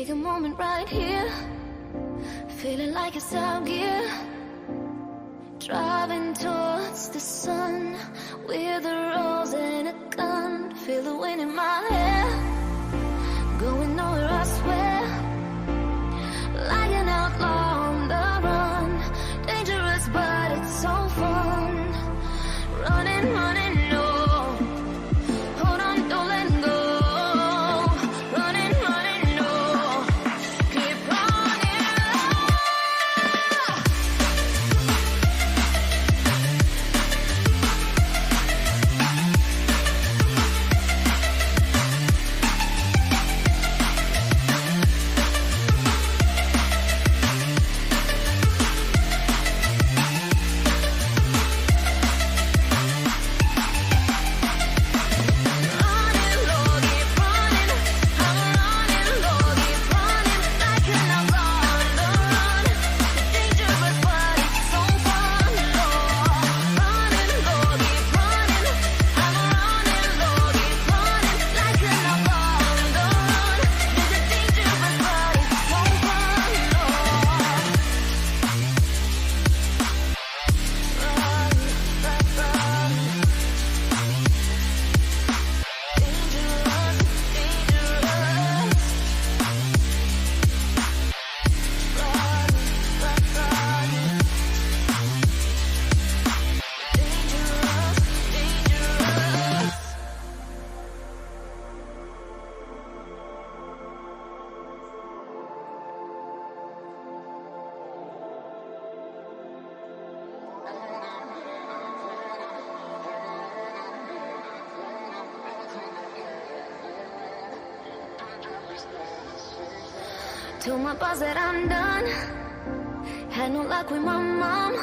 Take a moment right here, feeling like it's out gear. Driving towards the sun with a rose and a gun. Feel the wind in my hair, going nowhere I swear. Like an outlaw on the run, dangerous but it's so fun. Running, running, no. Hold on, don't let go. Running, running, no. Keep running. Told my boss that I'm done. Had no luck with my mom.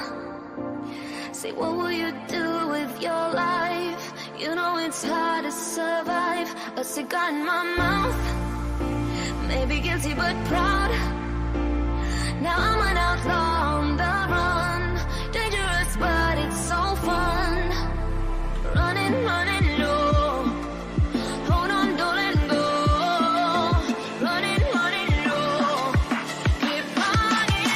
Say, what will you do with your life? You know it's hard to survive. A cigar in my mouth. Maybe guilty but proud. Now I'm an outlaw on the run. Dangerous but it's so fun. Running, running low. Hold on, don't let go. Running, running low. Keep running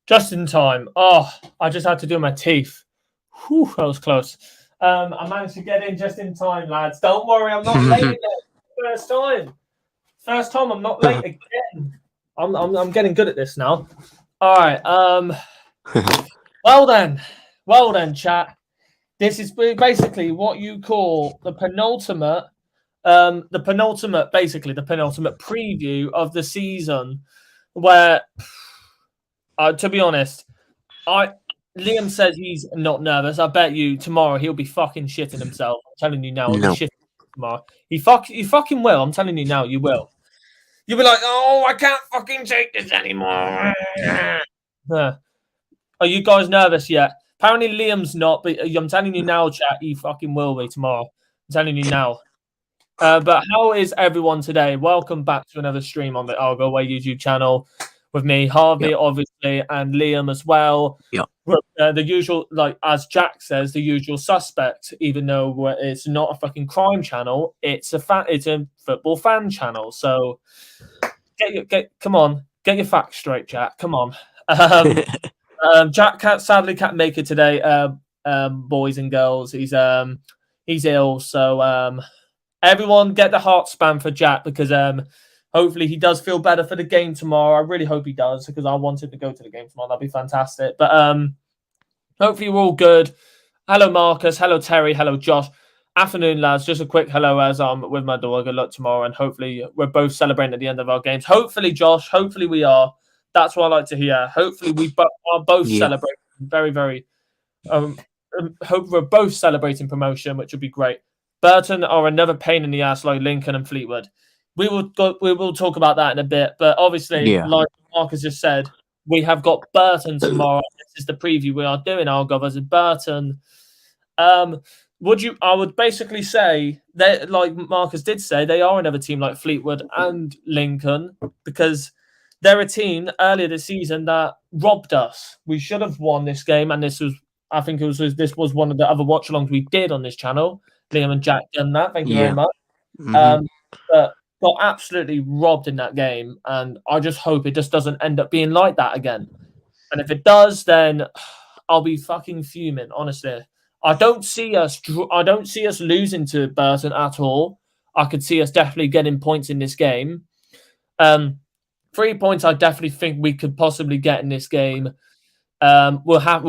Just in time. Oh, I just had to do my teeth. Whew, that was close. I managed to get in just in time, lads. Don't worry, I'm not late again. First time. First time I'm not late again. I'm getting good at this now. All right. Well then, chat. This is basically what you call the penultimate preview of the season, where to be honest, Liam says he's not nervous. I bet you tomorrow he'll be fucking shitting himself. I'm telling you now, he'll be shitting tomorrow. He fucking will. I'm telling you now, you will. You'll be like, oh, I can't fucking take this anymore. Are you guys nervous yet? Apparently Liam's not, but I'm telling you now, chat, he fucking will be tomorrow. I'm telling you now. But how is everyone today? Welcome back to another stream on the Argyle Way YouTube channel with me, Harvey, obviously, and Liam as well. Yeah. The usual, like as Jack says, the usual suspect. Even though it's not a fucking crime channel, it's a football fan channel. So come on, get your facts straight, Jack. Come on. Jack sadly can't make it today. Boys and girls, he's ill. So everyone get the heart spam for Jack because hopefully he does feel better for the game tomorrow. I really hope he does because I want him to go to the game tomorrow. That'd be fantastic. But hopefully we're all good. Hello, Marcus. Hello, Terry. Hello, Josh. Afternoon, lads. Just a quick hello as I'm with my daughter. Good luck tomorrow, and hopefully we're both celebrating at the end of our games. Hopefully, Josh. Hopefully we are. That's what I like to hear. Hopefully we are both celebrating. Very, very. Hope we're both celebrating promotion, which would be great. Burton are another pain in the ass like Lincoln and Fleetwood. We will talk about that in a bit, but obviously, like Marcus just said, we have got Burton tomorrow. This is the preview we are doing. Argyle versus Burton. I would basically say that, like Marcus did say, they are another team like Fleetwood and Lincoln because they're a team earlier this season that robbed us. We should have won this game, and this was one of the other watch-alongs we did on this channel. Liam and Jack done that. Thank you very much. But got absolutely robbed in that game, and I just hope it just doesn't end up being like that again. And if it does, then I'll be fucking fuming. Honestly, I don't see us losing to Burton at all. I could see us definitely getting points in this game. 3 points, I definitely think we could possibly get in this game. We have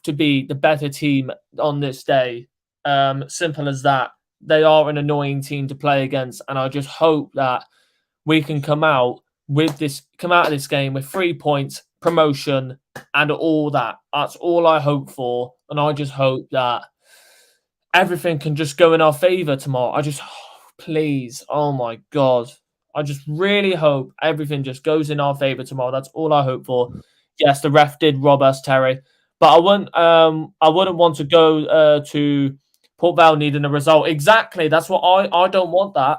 to be the better team on this day. Simple as that. They are an annoying team to play against, and I just hope that we can come out of this game with 3 points, promotion, and all that. That's all I hope for, and I just hope that everything can just go in our favour tomorrow. Please, oh my God, I just really hope everything just goes in our favour tomorrow. That's all I hope for. Yes, the ref did rob us, Terry, but I wouldn't want to go to Port Vale needing a result. Exactly. That's what I don't want that.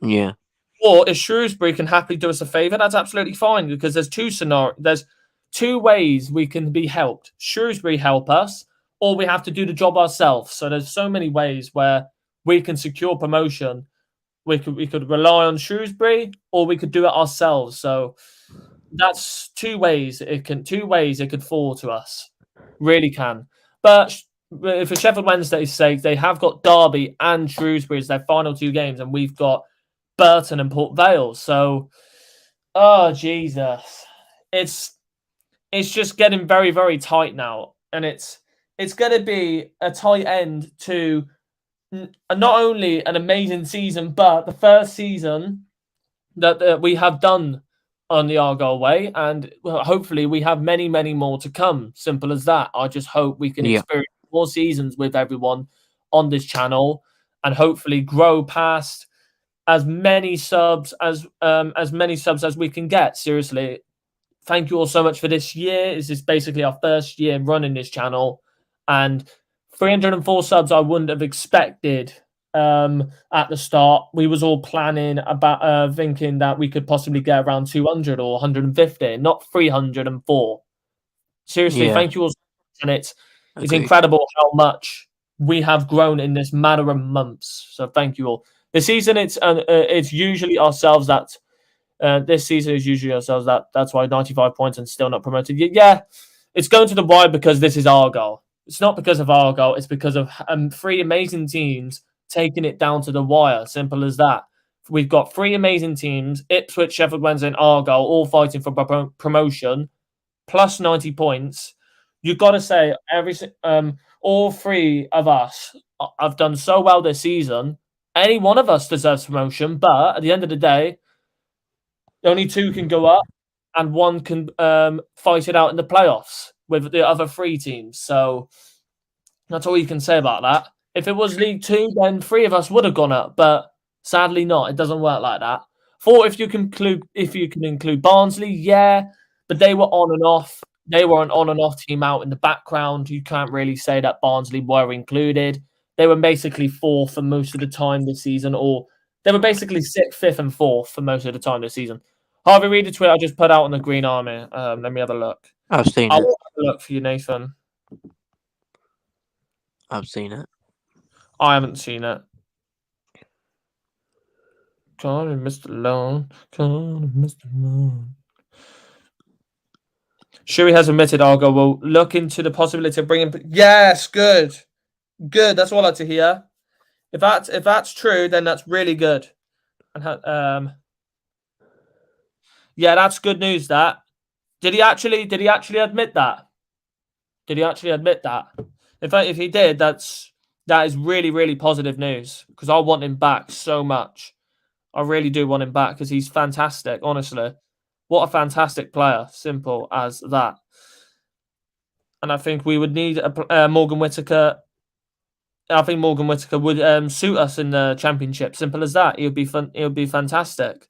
Yeah. Or if Shrewsbury can happily do us a favour, that's absolutely fine because there's two ways we can be helped. Shrewsbury help us, or we have to do the job ourselves. So there's so many ways where we can secure promotion. We could rely on Shrewsbury, or we could do it ourselves. So that's two ways it could fall to us. Really can. But for Sheffield Wednesday's sake, they have got Derby and Shrewsbury as their final 2 games, and we've got Burton and Port Vale. So, oh Jesus, it's just getting very, very tight now, and it's going to be a tight end to not only an amazing season, but the first season that we have done on the Argyle Way, and hopefully we have many, many more to come. Simple as that. I just hope we can experience more seasons with everyone on this channel, and hopefully grow past as many subs as we can get. Seriously, thank you all so much for this year. This is basically our first year running this channel, and 304 subs I wouldn't have expected at the start. We was all planning about thinking that we could possibly get around 200 or 150, not 304. Seriously, thank you all so much, and it's incredible how much we have grown in this matter of months. So thank you all. This season, it's usually ourselves that. This season is usually ourselves that's why 95 points and still not promoted. Yeah, it's going to the wide because this is Argyle. It's not because of Argyle. It's because of 3 amazing teams taking it down to the wire. Simple as that. We've got 3 amazing teams: Ipswich, Sheffield Wednesday, and Argyle, all fighting for promotion, plus 90 points. You've got to say all 3 of us have done so well this season. Any one of us deserves promotion, but at the end of the day, only 2 can go up, and 1 can fight it out in the playoffs with the other 3 teams. So that's all you can say about that. If it was League 2, then 3 of us would have gone up, but sadly not. It doesn't work like that. 4, if you can include Barnsley, yeah, but they were on and off. They were an on and off team out in the background. You can't really say that Barnsley were included. They were basically fourth for most of the time this season, or they were basically sixth, fifth, and fourth for most of the time this season. Harvey, read the tweet I just put out on the Green Army. Let me have a look. I've seen I'll it. have a look for you, Nathan. I've seen it. I haven't seen it. Calling Mr. Lone. Calling Mr. Lone. Shuey has admitted Argyle will look into the possibility of bringing. Yes, good, good. That's what I like to hear. If that's true, then that's really good. And yeah, that's good news. That did he actually admit that? Did he actually admit that? If he did, that is really, really positive news because I want him back so much. I really do want him back because he's fantastic. Honestly, what a fantastic player. Simple as that. And I think we would need Morgan Whittaker. I think Morgan Whittaker would suit us in the Championship. Simple as that. He would be fun. It would be fantastic.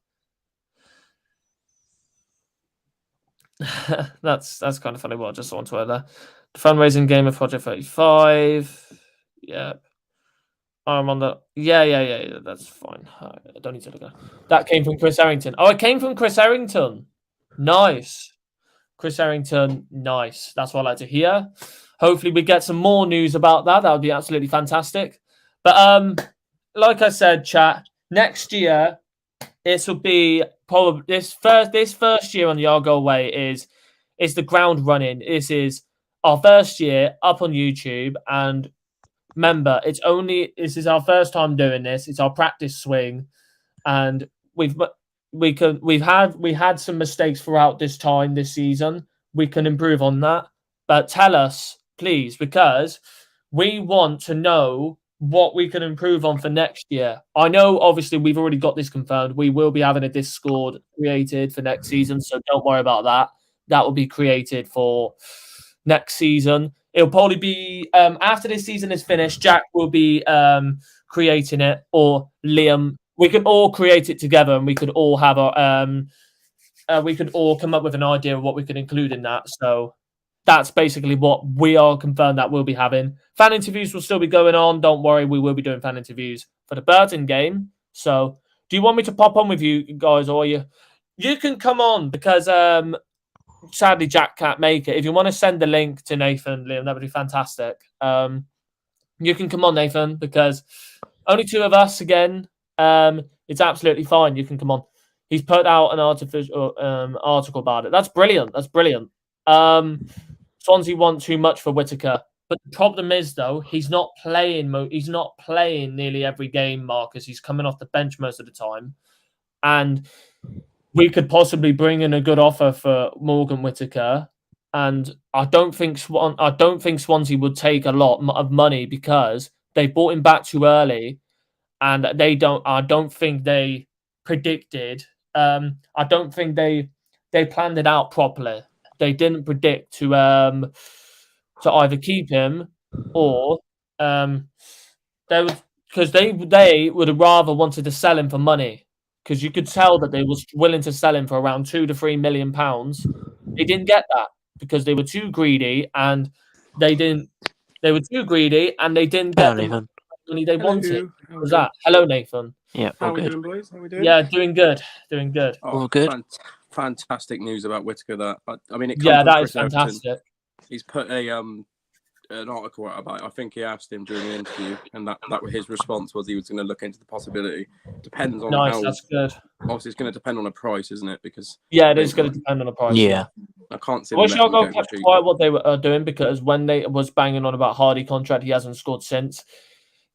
that's kind of funny. What I just want to add there. The fundraising game of Project 35. Yeah. I'm on the. Yeah. That's fine. I don't need to look at that. Came from Chris Errington. Oh, it came from Chris Errington. Nice. Chris Errington, nice. That's what I like to hear. Hopefully we get some more news about that. That would be absolutely fantastic. But like I said, chat, next year this will be probably this first year on the Argyle Way is the ground running. This is our first year up on YouTube, and remember, this is our first time doing this. It's our practice swing, and we had some mistakes throughout this season. We can improve on that. But tell us, please, because we want to know what we can improve on for next year. I know, obviously, we've already got this confirmed. We will be having a Discord created for next season, so don't worry about that. That will be created for next season. It'll probably be after this season is finished. Jack will be creating it, or Liam. We could all create it together, and we could all have we could all come up with an idea of what we could include in that. So that's basically what we are confirmed that we'll be having. Fan interviews will still be going on. Don't worry, we will be doing fan interviews for the Burton game. So do you want me to pop on with you guys, or you can come on because sadly Jack can't make it. If you want to send the link to Nathan, Liam, that would be fantastic. You can come on, Nathan, because only two of us again. It's absolutely fine. You can come on. He's put out an article about it. That's brilliant. Swansea want too much for Whittaker, but the problem is though he's not playing. He's not playing nearly every game, Marcus. He's coming off the bench most of the time, and we could possibly bring in a good offer for Morgan Whittaker. And I don't think Swansea would take a lot of money because they bought him back too early. And I don't think they predicted. I don't think they planned it out properly. They didn't predict to either keep him or because they would have rather wanted to sell him for money, because you could tell that they was willing to sell him for around £2 to £3 million. They didn't get that because they were too greedy, and they didn't. They were too greedy, and they didn't get the money they wanted. Was that? Hello, Nathan. Yeah, how all we good. doing, boys? How we doing? Yeah, doing good. Oh, all good. Fantastic news about Whittaker. That I mean, it comes Yeah, from that Chris is fantastic. Everton. He's put an article out about it. I think he asked him during the interview, and that his response was he was going to look into the possibility. Depends on Nice, how. that's good. Obviously, it's going to depend on a price, isn't it? Because it is going to depend on the price. Yeah. I can't see. I wish Argyle kept quiet what they were doing, because when they was banging on about Hardy contract, he hasn't scored since.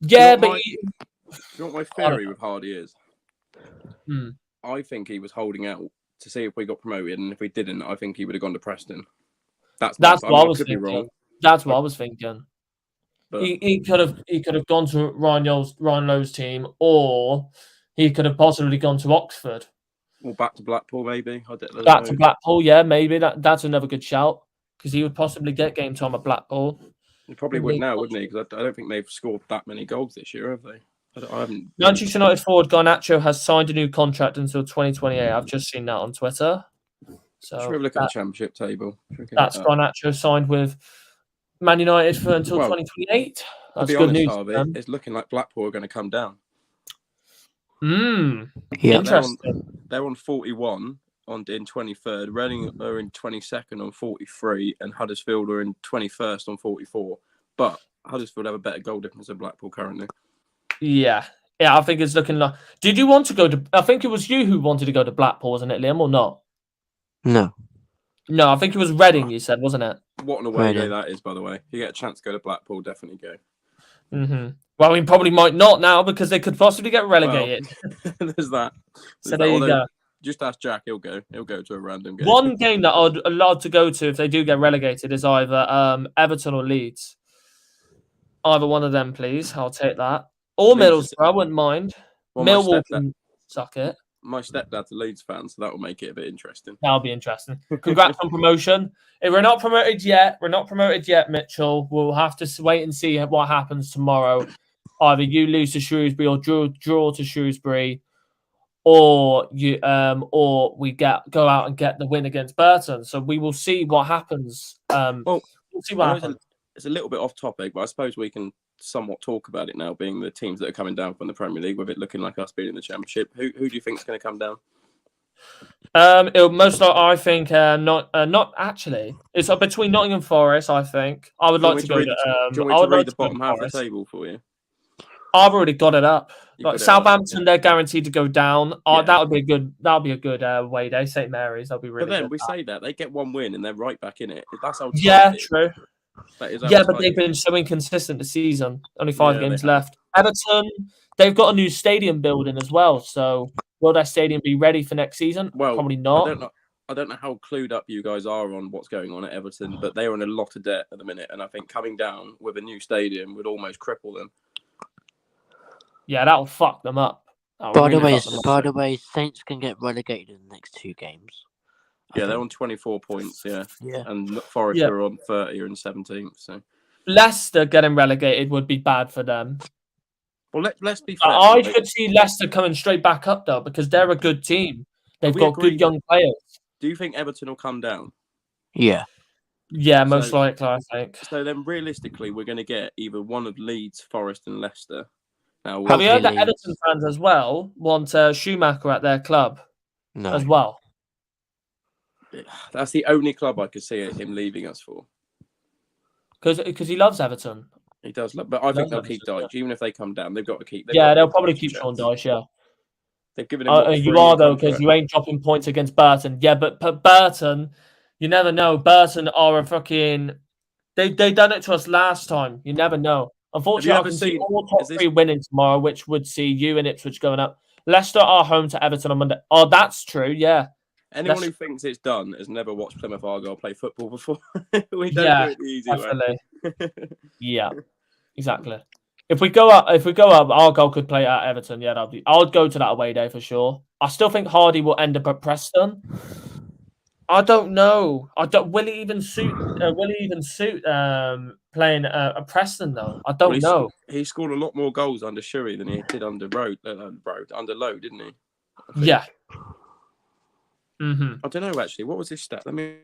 Yeah, you know but you know what my theory with Hardy is? Hmm. I think he was holding out to see if we got promoted, and if we didn't, I think he would have gone to Preston. That's what I was thinking. That's what I was thinking. But he could have gone to Ryan Lowe's team, or he could have possibly gone to Oxford. Or back to Blackpool, maybe. Back to Blackpool, yeah, maybe that's another good shout, because he would possibly get game time at Blackpool. He probably would now, wouldn't he? Because I don't think they've scored that many goals this year, have they? I haven't. Manchester United forward Garnacho has signed a new contract until 2028. I've just seen that on Twitter. So should we have a look at the Championship table? That's Garnacho signed with Man United for until 2028. That's good news. Harvey, it's looking like Blackpool are going to come down. Interesting. They're on 41 in 23rd. Reading are in 22nd on 43, and Huddersfield are in 21st on 44. But Huddersfield have a better goal difference than Blackpool currently. Yeah, I think it's looking like. Did you want to go to? I think it was you who wanted to go to Blackpool, wasn't it, Liam, or not? No, I think it was Reading. You said, wasn't it? What an away day that is, by the way. If you get a chance to go to Blackpool, definitely go. Well, we probably might not now because they could possibly get relegated. Well, there's that. So there you go. Just ask Jack; he'll go. He'll go to a random game. One game that I'd love to go to if they do get relegated is either Everton or Leeds. Either one of them, please. I'll take that. Or Middlesbrough, I wouldn't mind. Well, Millwall can suck it. My stepdad's a Leeds fan, so that will make it a bit interesting. That'll be interesting. Congrats on promotion. If we're not promoted yet, Mitchell. We'll have to wait and see what happens tomorrow. Either you lose to Shrewsbury or draw to Shrewsbury, or we go out and get the win against Burton. So we will see what happens. We'll see what happens. It's a little bit off topic, but I suppose we can somewhat talk about it now, being the teams that are coming down from the Premier League, with it looking like us being in the Championship. Who do you think is going to come down? It'll most likely, I think, not actually. It's between Nottingham Forest. I think I would like to go to. Do you want me to read the bottom half of the table for you? I've already got it up. Like Southampton, they're guaranteed to go down. That would be a good. That'll be a good away day. St Mary's, that'll be really. But then good. we say that they get one win and they're right back in it. That's how. True. But they've been so inconsistent this season. Only 5 games left. Everton, they've got a new stadium building as well. So will that stadium be ready for next season? Well, probably not. I don't know how clued up you guys are on what's going on at Everton, but they are in a lot of debt at the minute, and I think coming down with a new stadium would almost cripple them. Yeah, that'll fuck them up. By the way, Saints can get relegated in the next 2 games. Yeah, they're on 24 points, and Forest are on 30 and 17th. So Leicester getting relegated would be bad for them. Well, let's be fair. I could see Leicester coming straight back up, though, because they're a good team. They've got good young players. Do you think Everton will come down? Yeah. Yeah, most likely, I think. So then, realistically, we're going to get either one of Leeds, Forest and Leicester. Now, have you heard that Everton fans as well want Schumacher at their club as well? That's the only club I could see him leaving us for. Because he loves Everton. He does, but I think they'll keep Dyche. Even if they come down, they've got to keep. They'll probably keep Sean Dyche, yeah. They've given him you are, though, because you ain't dropping points against Burton. Yeah, but Burton, you never know. Burton are a fucking... They done it to us last time. You never know. Unfortunately, I can see all top 3 winning tomorrow, which would see you and Ipswich going up. Leicester are home to Everton on Monday. Oh, that's true, yeah. Anyone who thinks it's done has never watched Plymouth Argyle play football before. We don't do it the easy way. Yeah, exactly. If we go up, Argyle could play at Everton. Yeah, I'll go to that away day for sure. I still think Hardy will end up at Preston. I don't know. Will he even suit playing at Preston though? I don't know. He scored a lot more goals under Shuri than he did under under Lowe, didn't he? Yeah. I don't know actually. What was his stat? Let me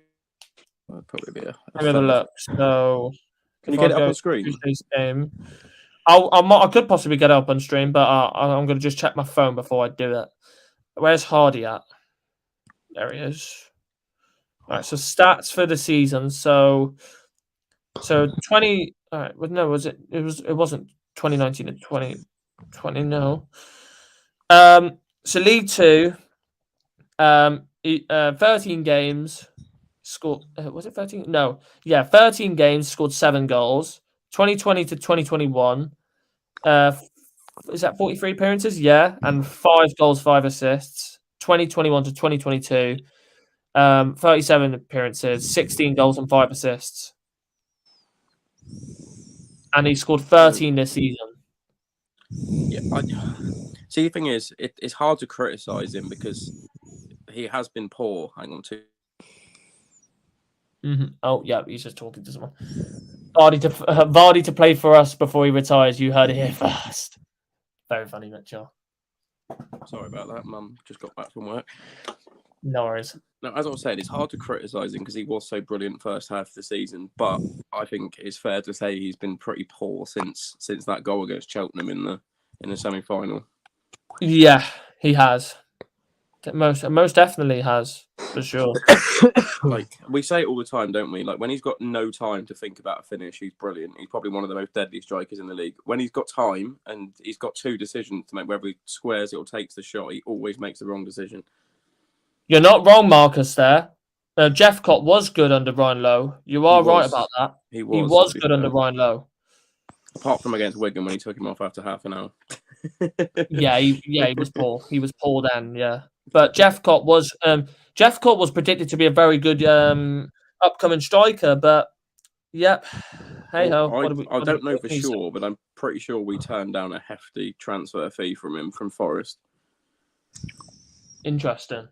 probably be Let me have a look. So can you get it up on screen? Tuesday's game. I could possibly get it up on stream, but I'm going to just check my phone before I do it. Where's Hardy at? There he is. All right. So stats for the season. So 20. All right. Well, no, was it? It wasn't 2019 and 2020. No. So League 2. 13 games, scored. Was it 13? No. Yeah, 13 games, scored 7 goals. 2020 to 2021. Is that 43 appearances? Yeah, and 5 goals, 5 assists. 2021 to 2022. 37 appearances, 16 goals and 5 assists. And he scored 13 this season. Yeah. See, the thing is, it's hard to criticise him because he has been poor. Hang on to. Oh, yeah, he's just talking to someone. Vardy to play for us before he retires. You heard it here first. Very funny, Mitchell. Sorry about that, Mum. Just got back from work. No worries. No, as I was saying, it's hard to criticise him because he was so brilliant first half of the season. But I think it's fair to say he's been pretty poor since that goal against Cheltenham in the semi-final. Yeah, he has. Most definitely has, for sure. Like, we say it all the time, don't we? Like, when he's got no time to think about a finish, he's brilliant. He's probably one of the most deadly strikers in the league. When he's got time and he's got two decisions to make, whether he squares it or takes the shot, he always makes the wrong decision. You're not wrong, Marcus, there. Jeffcott was good under Ryan Lowe. You are right about that. He was good under Ryan Lowe. Apart from against Wigan when he took him off after half an hour. Yeah, he was poor. He was poor then, yeah. But Jeffcott was predicted to be a very good upcoming striker, but yep. Hey ho. I don't know for sure, but I'm pretty sure we turned down a hefty transfer fee from him from Forest. Interesting.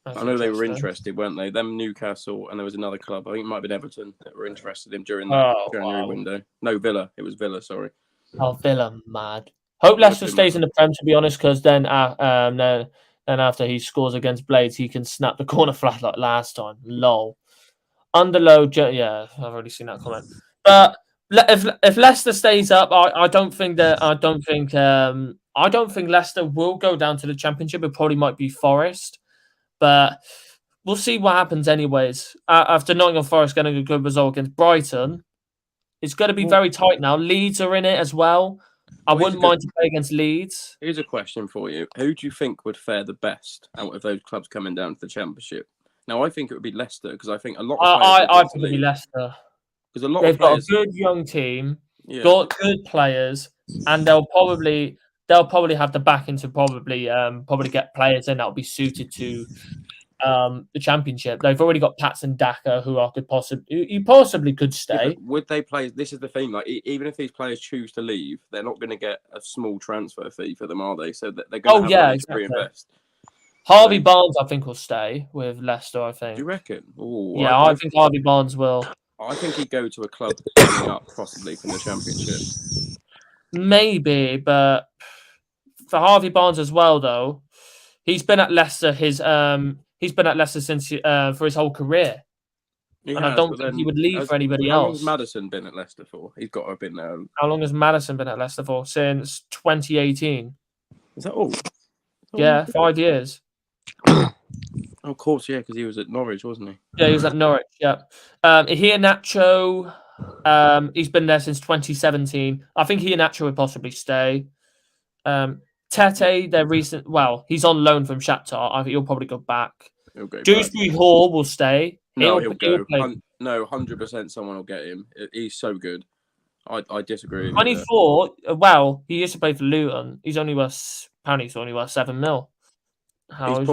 I know they were interested, weren't they? Them Newcastle, and there was another club. I think it might have been Everton that were interested in him during the January window. No, Villa. It was Villa. Sorry. Oh, Villa, mad. Hope Leicester stays in the Prem, to be honest, because then after he scores against Blades, he can snap the corner flag like last time. Lol. Under Lowe, yeah, I've already seen that comment. But if Leicester stays up, I don't think Leicester will go down to the Championship. It probably might be Forest. But we'll see what happens anyways. After Nottingham Forest getting a good result against Brighton, it's going to be very tight now. Leeds are in it as well. I wouldn't mind to play against Leeds. Here's a question for you. Who do you think would fare the best out of those clubs coming down to the Championship? Now, I think it would be Leicester because I think a lot of players I think it would be Leicester. Because they've got a good young team, got good players, and they'll probably have the backing to probably get players in that will be suited to the Championship. They've already got Patson Daka, who could possibly could stay. Yeah, would they play? This is the thing. Like, even if these players choose to leave, they're not going to get a small transfer fee for them, are they? So that they're going to have money to reinvest. Harvey Barnes, I think, will stay with Leicester. I think. Do you reckon? Ooh, yeah, I think Harvey Barnes will. I think he'd go to a club coming up, possibly from the Championship. Maybe, but for Harvey Barnes as well, though, he's been at Leicester. He's been at Leicester since for his whole career, and I don't think he would leave for anybody else. How long has Maddison been at Leicester for? He's got to have been there. How long has Maddison been at Leicester for? Since 2018. Is that all? Yeah, 5 years. Oh, of course, yeah, because he was at Norwich, wasn't he? Yeah, he was at Norwich. Yeah. Iheanacho, he's been there since 2017. I think Iheanacho would possibly stay. Tete, their recent, he's on loan from Shakhtar. I think he'll probably go back. Dewsbury Hall will stay. No, he'll go. No, 100% someone will get him. He's so good. I disagree. 24. He used to play for Luton. He's only worth 7 mil. I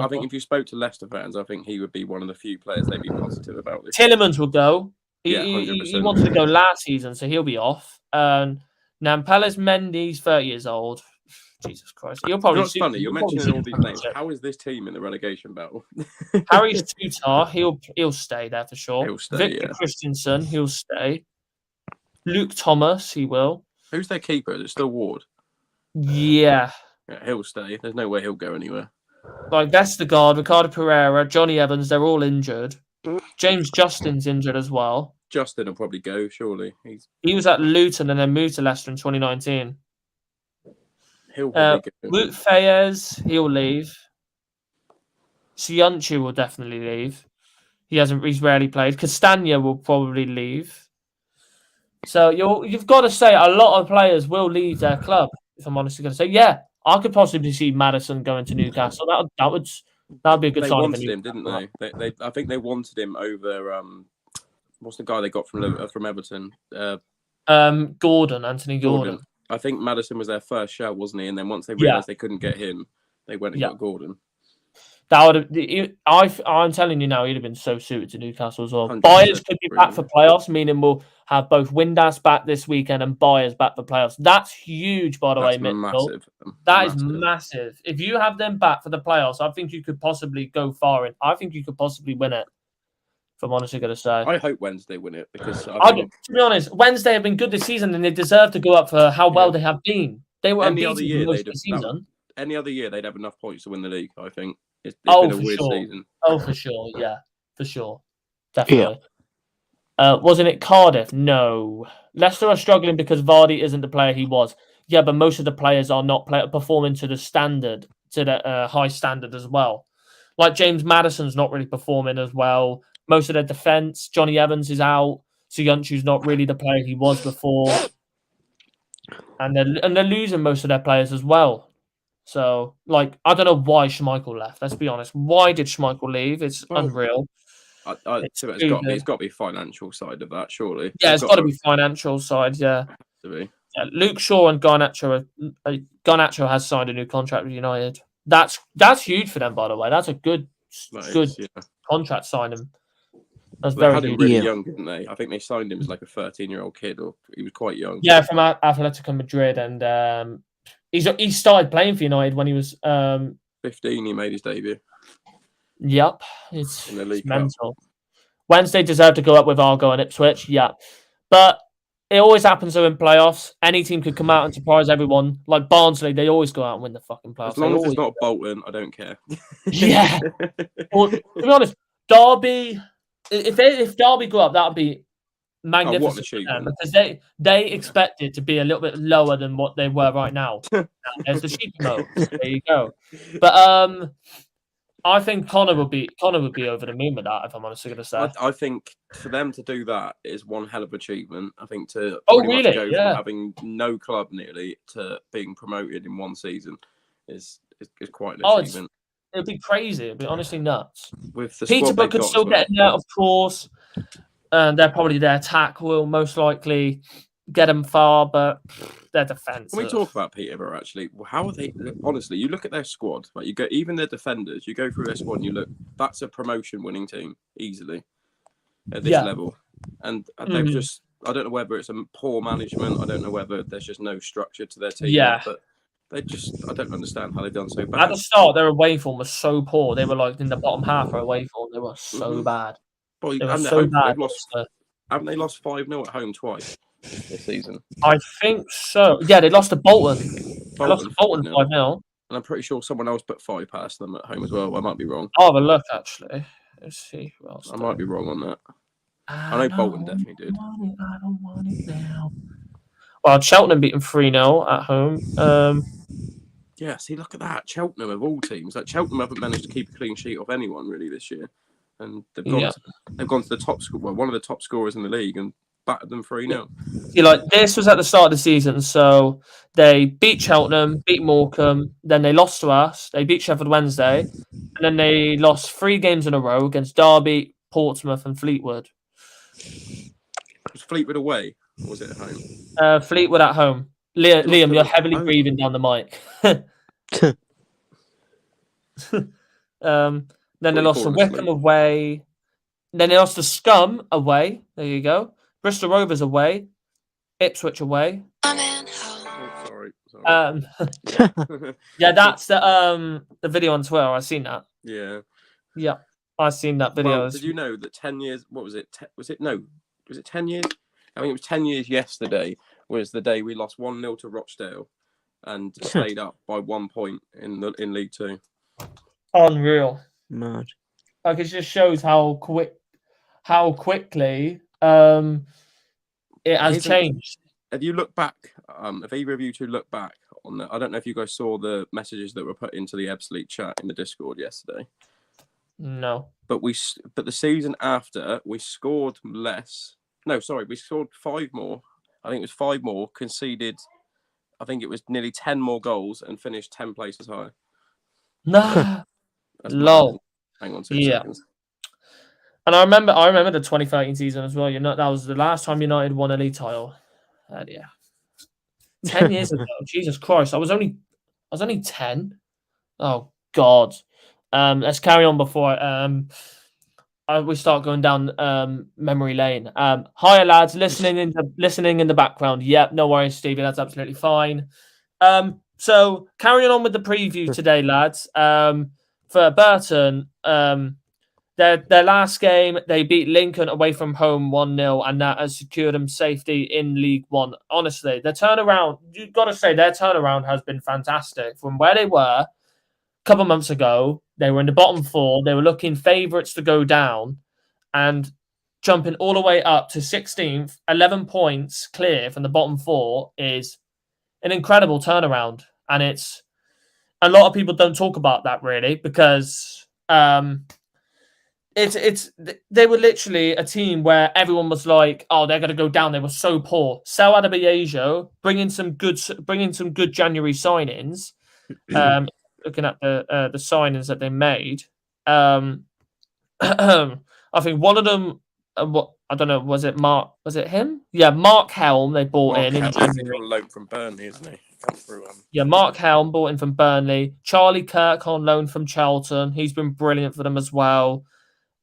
think if you spoke to Leicester fans, I think he would be one of the few players they'd be positive about this. Tillemans will go. He wanted to go last season, so he'll be off. Nampalys Mendy's 30 years old. Jesus Christ. He'll probably. It's funny, you're mentioning all these names. How is this team in the relegation battle? Harry Tutar, he'll stay there for sure. He'll stay, Victor Christensen, he'll stay. Luke Thomas, he will. Who's their keeper? Is it still Ward? Yeah. Yeah, he'll stay. There's no way he'll go anywhere. Like Vestergaard, Ricardo Pereira, Johnny Evans, they're all injured. James Justin's injured as well. Justin will probably go, surely. He was at Luton and then moved to Leicester in 2019. He'll probably go. Luke Fayez, he'll leave. Sianchu will definitely leave. He's rarely played. Castagna will probably leave. So you've got to say a lot of players will leave their club, if I'm honestly going to say. Yeah, I could possibly see Maddison going to Newcastle. That would be a good sign. They wanted him, didn't they? I think they wanted him over what's the guy they got from Everton? Anthony Gordon. I think Maddison was their first shout, wasn't he? And then once they realised they couldn't get him, they went and got Gordon. I'm telling you now, he'd have been so suited to Newcastle as well. Byers could be back for playoffs, meaning we'll have both Windass back this weekend and Byers back for playoffs. That's huge, by the way, Mitchell. That is massive. If you have them back for the playoffs, I think you could possibly go far in. I think you could possibly win it. If I'm honestly going to say, I hope Wednesday win it because to be honest, Wednesday have been good this season and they deserve to go up for how well they have been. They were unbeaten most of the season. Any other year, they'd have enough points to win the league. I think It's been a weird sure. season. Oh, for sure. Yeah, for sure. Definitely. Wasn't it Cardiff? No. Leicester are struggling because Vardy isn't the player he was. Yeah, but most of the players are not performing to the standard, to the high standard as well. Like James Maddison's not really performing as well. Most of their defence, Johnny Evans is out. Soyuncu's not really the player he was before. And they're losing most of their players as well. So, like, I don't know why Schmeichel left. Let's be honest. Why did Schmeichel leave? It's unreal. It's got to be financial side of that, surely. Yeah, it's got to be financial side. Yeah. To be. Yeah, Luke Shaw and Garnacho has signed a new contract with United. That's huge for them, by the way. That's a good contract signing. That's they had very him really young, didn't they? I think they signed him as like a 13-year-old kid, or he was quite young. Yeah, from Atletico Madrid, and he started playing for United when he was 15. He made his debut. Yep, it's mental. Wednesday deserved to go up with Argyle and Ipswich. Yeah, but it always happens though in playoffs. Any team could come out and surprise everyone. Like Barnsley, they always go out and win the fucking playoffs. As long as it's not Bolton, I don't care. Yeah. Well, to be honest, Derby. If Derby go up, that would be magnificent for them, because they expect it to be a little bit lower than what they were right now. There's the sheep mode. There you go. But I think Connor would be over the moon with that, if I'm honestly going to say. I think for them to do that is one hell of an achievement. I think to go from having no club nearly to being promoted in one season is quite an achievement. It'd be crazy. It'd be honestly nuts. With the Peterborough could still get in there, of course. They're probably their attack will most likely get them far, but their defence. Can we talk about Peterborough actually? How are they? Honestly, you look at their squad. Like even their defenders. You go through their squad and you look. That's a promotion-winning team easily at this level, and they've just. I don't know whether it's a poor management. I don't know whether there's just no structure to their team. Yeah, but. I don't understand how they've done so bad. At the start, their away form was so poor. They were like in the bottom half of away form. They were so bad. Boy, they were so bad. Haven't they lost 5-0 at home twice this season? I think so. Yeah, they lost to Bolton. They lost to Bolton 5-0. And I'm pretty sure someone else put 5 past them at home as well. I might be wrong. I'll have a look, actually. Let's see who else. I might be wrong on that. I know Bolton definitely did. I don't want it now. Well, Cheltenham beaten 3-0 at home. Yeah, see, look at that. Cheltenham of all teams. Like Cheltenham haven't managed to keep a clean sheet of anyone really this year. And they've gone to the top score, one of the top scorers in the league, and battered them 3-0. See, like this was at the start of the season, so they beat Cheltenham, beat Morecambe, then they lost to us, they beat Sheffield Wednesday, and then they lost 3 games in a row against Derby, Portsmouth, and Fleetwood. Was Fleetwood away, or was it at home? Fleetwood at home. Liam, you're heavily breathing down the mic. Then they lost to Wycombe away. Then they lost to Scum away. There you go. Bristol Rovers away. Ipswich away. Sorry. Yeah, that's the video on Twitter. I've seen that. Yeah, I've seen that video. Well, did you know that 10 years? What was it? Was it 10 years? I mean, it was 10 years yesterday. Was the day we lost 1-0 to Rochdale and stayed up by 1 point in League Two. Unreal. Mad. Like, it just shows how quickly it has changed. Have you looked back? If either of you two look back on that, I don't know if you guys saw the messages that were put into the Ebbsfleet chat in the Discord yesterday. No. But the season after we scored less. No, sorry, we scored 5 more. I think it was 5 more, conceded, I think it was nearly 10 more goals and finished 10 places higher. No. Lol. Hang on 2 seconds. And I remember the 2013 season as well. That was the last time United won a league title. Yeah. 10 years ago. Jesus Christ. I was only 10. Oh God. Let's carry on before we start going down memory lane. Hiya lads, listening in the background. Yep, no worries, Stevie. That's absolutely fine. So carrying on with the preview today, lads. For Burton, their last game they beat Lincoln away from home 1-0, and that has secured them safety in League One. Honestly, their turnaround, you've got to say their turnaround has been fantastic from where they were. couple of months ago, they were in the bottom 4. They were looking favourites to go down, and jumping all the way up to 16th, 11 points clear from the bottom 4 is an incredible turnaround. And it's a lot of people don't talk about that really because they were literally a team where everyone was like, oh, they're going to go down. They were so poor. Sell Adebayo, bring in some good January signings. Looking at the signings that they made, I think one of them, what I don't know, was it Mark? Was it him? Yeah, Mark Helm. They bought in January. On loan from Burnley, isn't he? Yeah, Mark Helm bought in from Burnley. Charlie Kirk on loan from Charlton. He's been brilliant for them as well.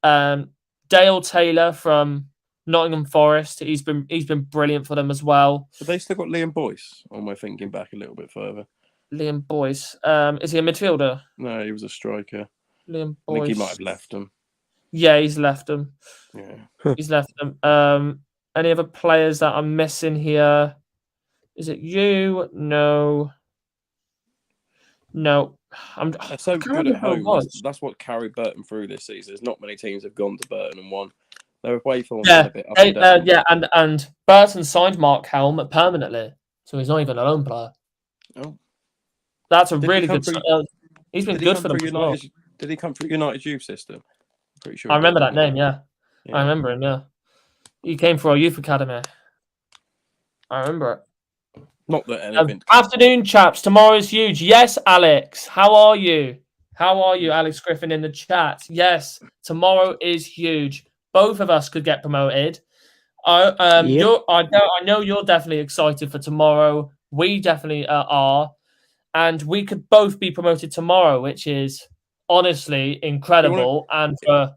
Dale Taylor from Nottingham Forest. He's been brilliant for them as well. But they still got Liam Boyce. Or am I thinking back a little bit further? Liam Boyce. Is he a midfielder? No, he was a striker. Liam Boyce. I think he might have left them. Yeah, he's left them. Yeah, he's left them. Any other players that I'm missing here? Is it you? No. They're so good at home. That's what carried Burton through this season. There's not many teams have gone to Burton and won. They're away from a bit up and down. And Burton signed Mark Helm permanently, so he's not even a loan player. Oh, that's a really good. He's been good for them as well. Did he come through United's youth system? Pretty sure. I remember that name. Yeah, I remember him. Yeah, he came for our youth academy. I remember it. Not that anything. Afternoon, chaps. Tomorrow's huge. Yes, Alex. How are you? How are you, Alex Griffin in the chat? Yes, tomorrow is huge. Both of us could get promoted. I know you're definitely excited for tomorrow. We definitely are, and we could both be promoted tomorrow, which is honestly incredible. And I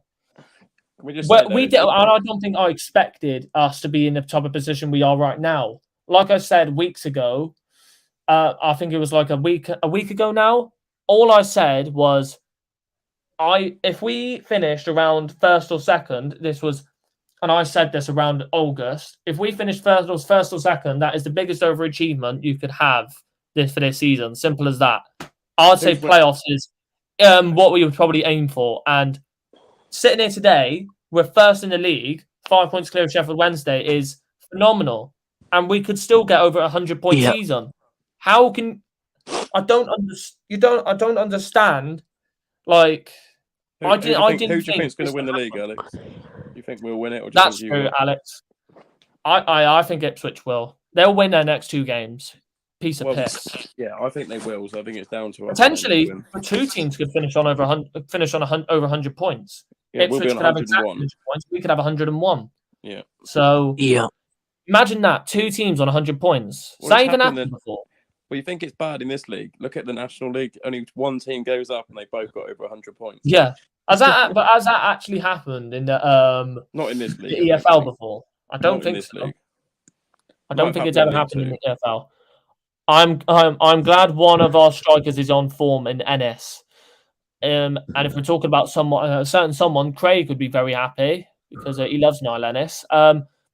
don't think I expected us to be in the type of position we are right now. Like I said weeks ago, I think it was like a week ago now. All I said was, if we finished around first or second, and I said this around August. If we finished first or second, that is the biggest overachievement you could have for this season. Simple as that. I'd say playoffs is what we would probably aim for. And sitting here today, we're first in the league, 5 points clear of Sheffield Wednesday is phenomenal. And we could still get over 100-point season. How can I don't understand? Like, who do you think is going to win the league, Alex? You think we'll win it? Or that's true, Alex. I think Ipswich will. They'll win their next 2 games. Piece of piss. Yeah, I think they will. So I think it's down to potentially 2 teams could finish on over 100 points. Yeah, Ipswich we'll be on could have exactly 100 points. We could have 101. Yeah. So imagine that 2 teams on 100 points. Has that even happened before? Well, you think it's bad in this league? Look at the National League. Only 1 team goes up, and they both got over 100 points. Yeah. Has that actually happened in the not in this league, the EFL before? I don't think so. League. I don't think it's ever happened in the EFL. I'm glad one of our strikers is on form in NS. And if we're talking about someone, Craig would be very happy because he loves Niall Ennis.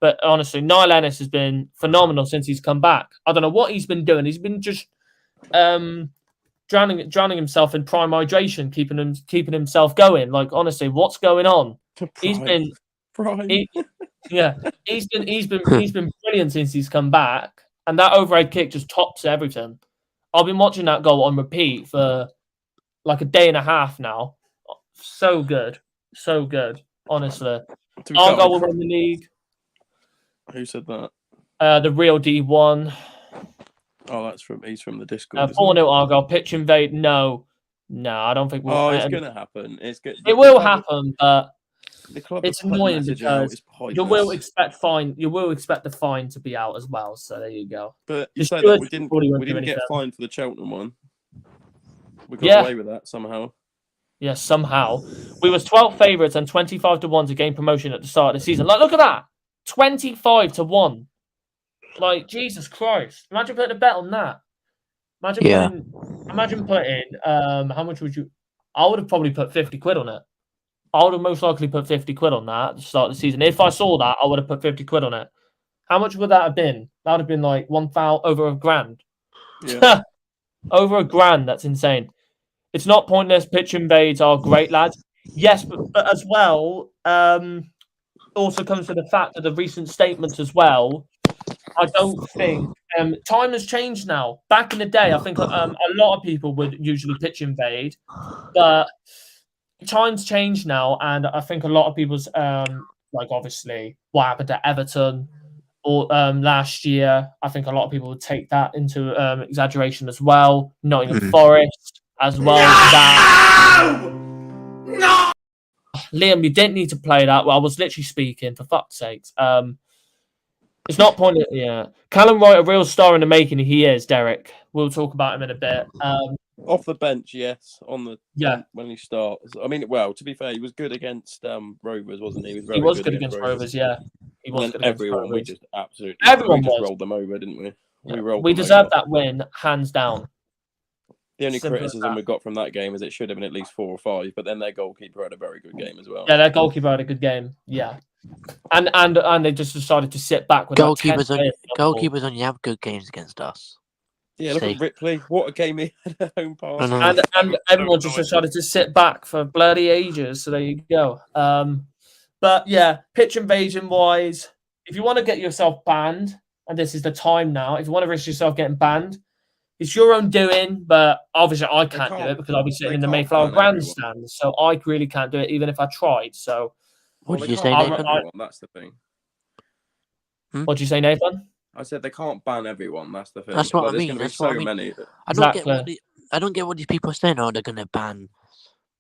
But honestly, Niall Ennis has been phenomenal since he's come back. I don't know what he's been doing. He's been just drowning himself in prime hydration, keeping himself going. Like, honestly, what's going on? He's been brilliant since he's come back, and that overhead kick just tops everything. I've been watching that goal on repeat for like a day and a half now. So good, honestly. Argyle will win the league. Who said that? The real D1. Oh, he's from the Discord. 4-0 Argyle. Pitch invade. No, I don't think. It's going to happen. It will happen, but it's annoying because you will expect the fine to be out as well. So there you go. But you say that we didn't get fined for the Cheltenham one. We got away with that somehow. Yes, somehow. We was 12 favourites and 25-1 to gain promotion at the start of the season. Like, look at that. 25-1. Like, Jesus Christ. Imagine putting a bet on that. Imagine putting how much would you? I would have probably put 50 quid on it. I would have most likely put 50 quid on that at the start of the season. If I saw that, I would have put 50 quid on it. How much would that have been? That would have been like over £1,000. Yeah. Over £1,000. That's insane. It's not pointless. Pitch invades are great, lads. Yes, but as well, also comes to the fact of the recent statements as well. I don't think time has changed now. Back in the day, I think a lot of people would usually pitch invade, but times changed now, and I think a lot of people's like obviously what happened to Everton or last year. I think a lot of people would take that into exaggeration as well. Nottingham Forest as well. No! Liam, you didn't need to play that. Well, I was literally speaking, for fuck's sakes. It's not pointless. Yeah. Callum Wright, a real star in the making. He is, Derek. We'll talk about him in a bit. Off the bench, yes. When he starts. I mean, well, to be fair, he was good against Rovers, wasn't he? He was good against Rovers, yeah. He was good against everyone, Rovers. we just absolutely rolled them over, didn't we? Yeah. We deserved that win, hands down. The only criticism we got from that game is it should have been at least 4 or 5, but then their goalkeeper had a very good game as well. Yeah, their goalkeeper had a good game. Yeah, and they just decided to sit back with goalkeepers only have good games against us. Yeah, look at Ripley. What a game he had at home pass. And everyone just decided to sit back for bloody ages. So there you go. But yeah, pitch invasion wise, if you want to get yourself banned, and this is the time now, if you want to risk yourself getting banned, it's your own doing, but obviously I can't do it because I'll be sitting in the Mayflower grandstand, so I really can't do it even if I tried. So, what did you say, Nathan? That's the thing. What did you say, Nathan? I said they can't ban everyone. That's the thing. That's what I mean. There's so many. I don't get what these people are saying. Oh, they're going to ban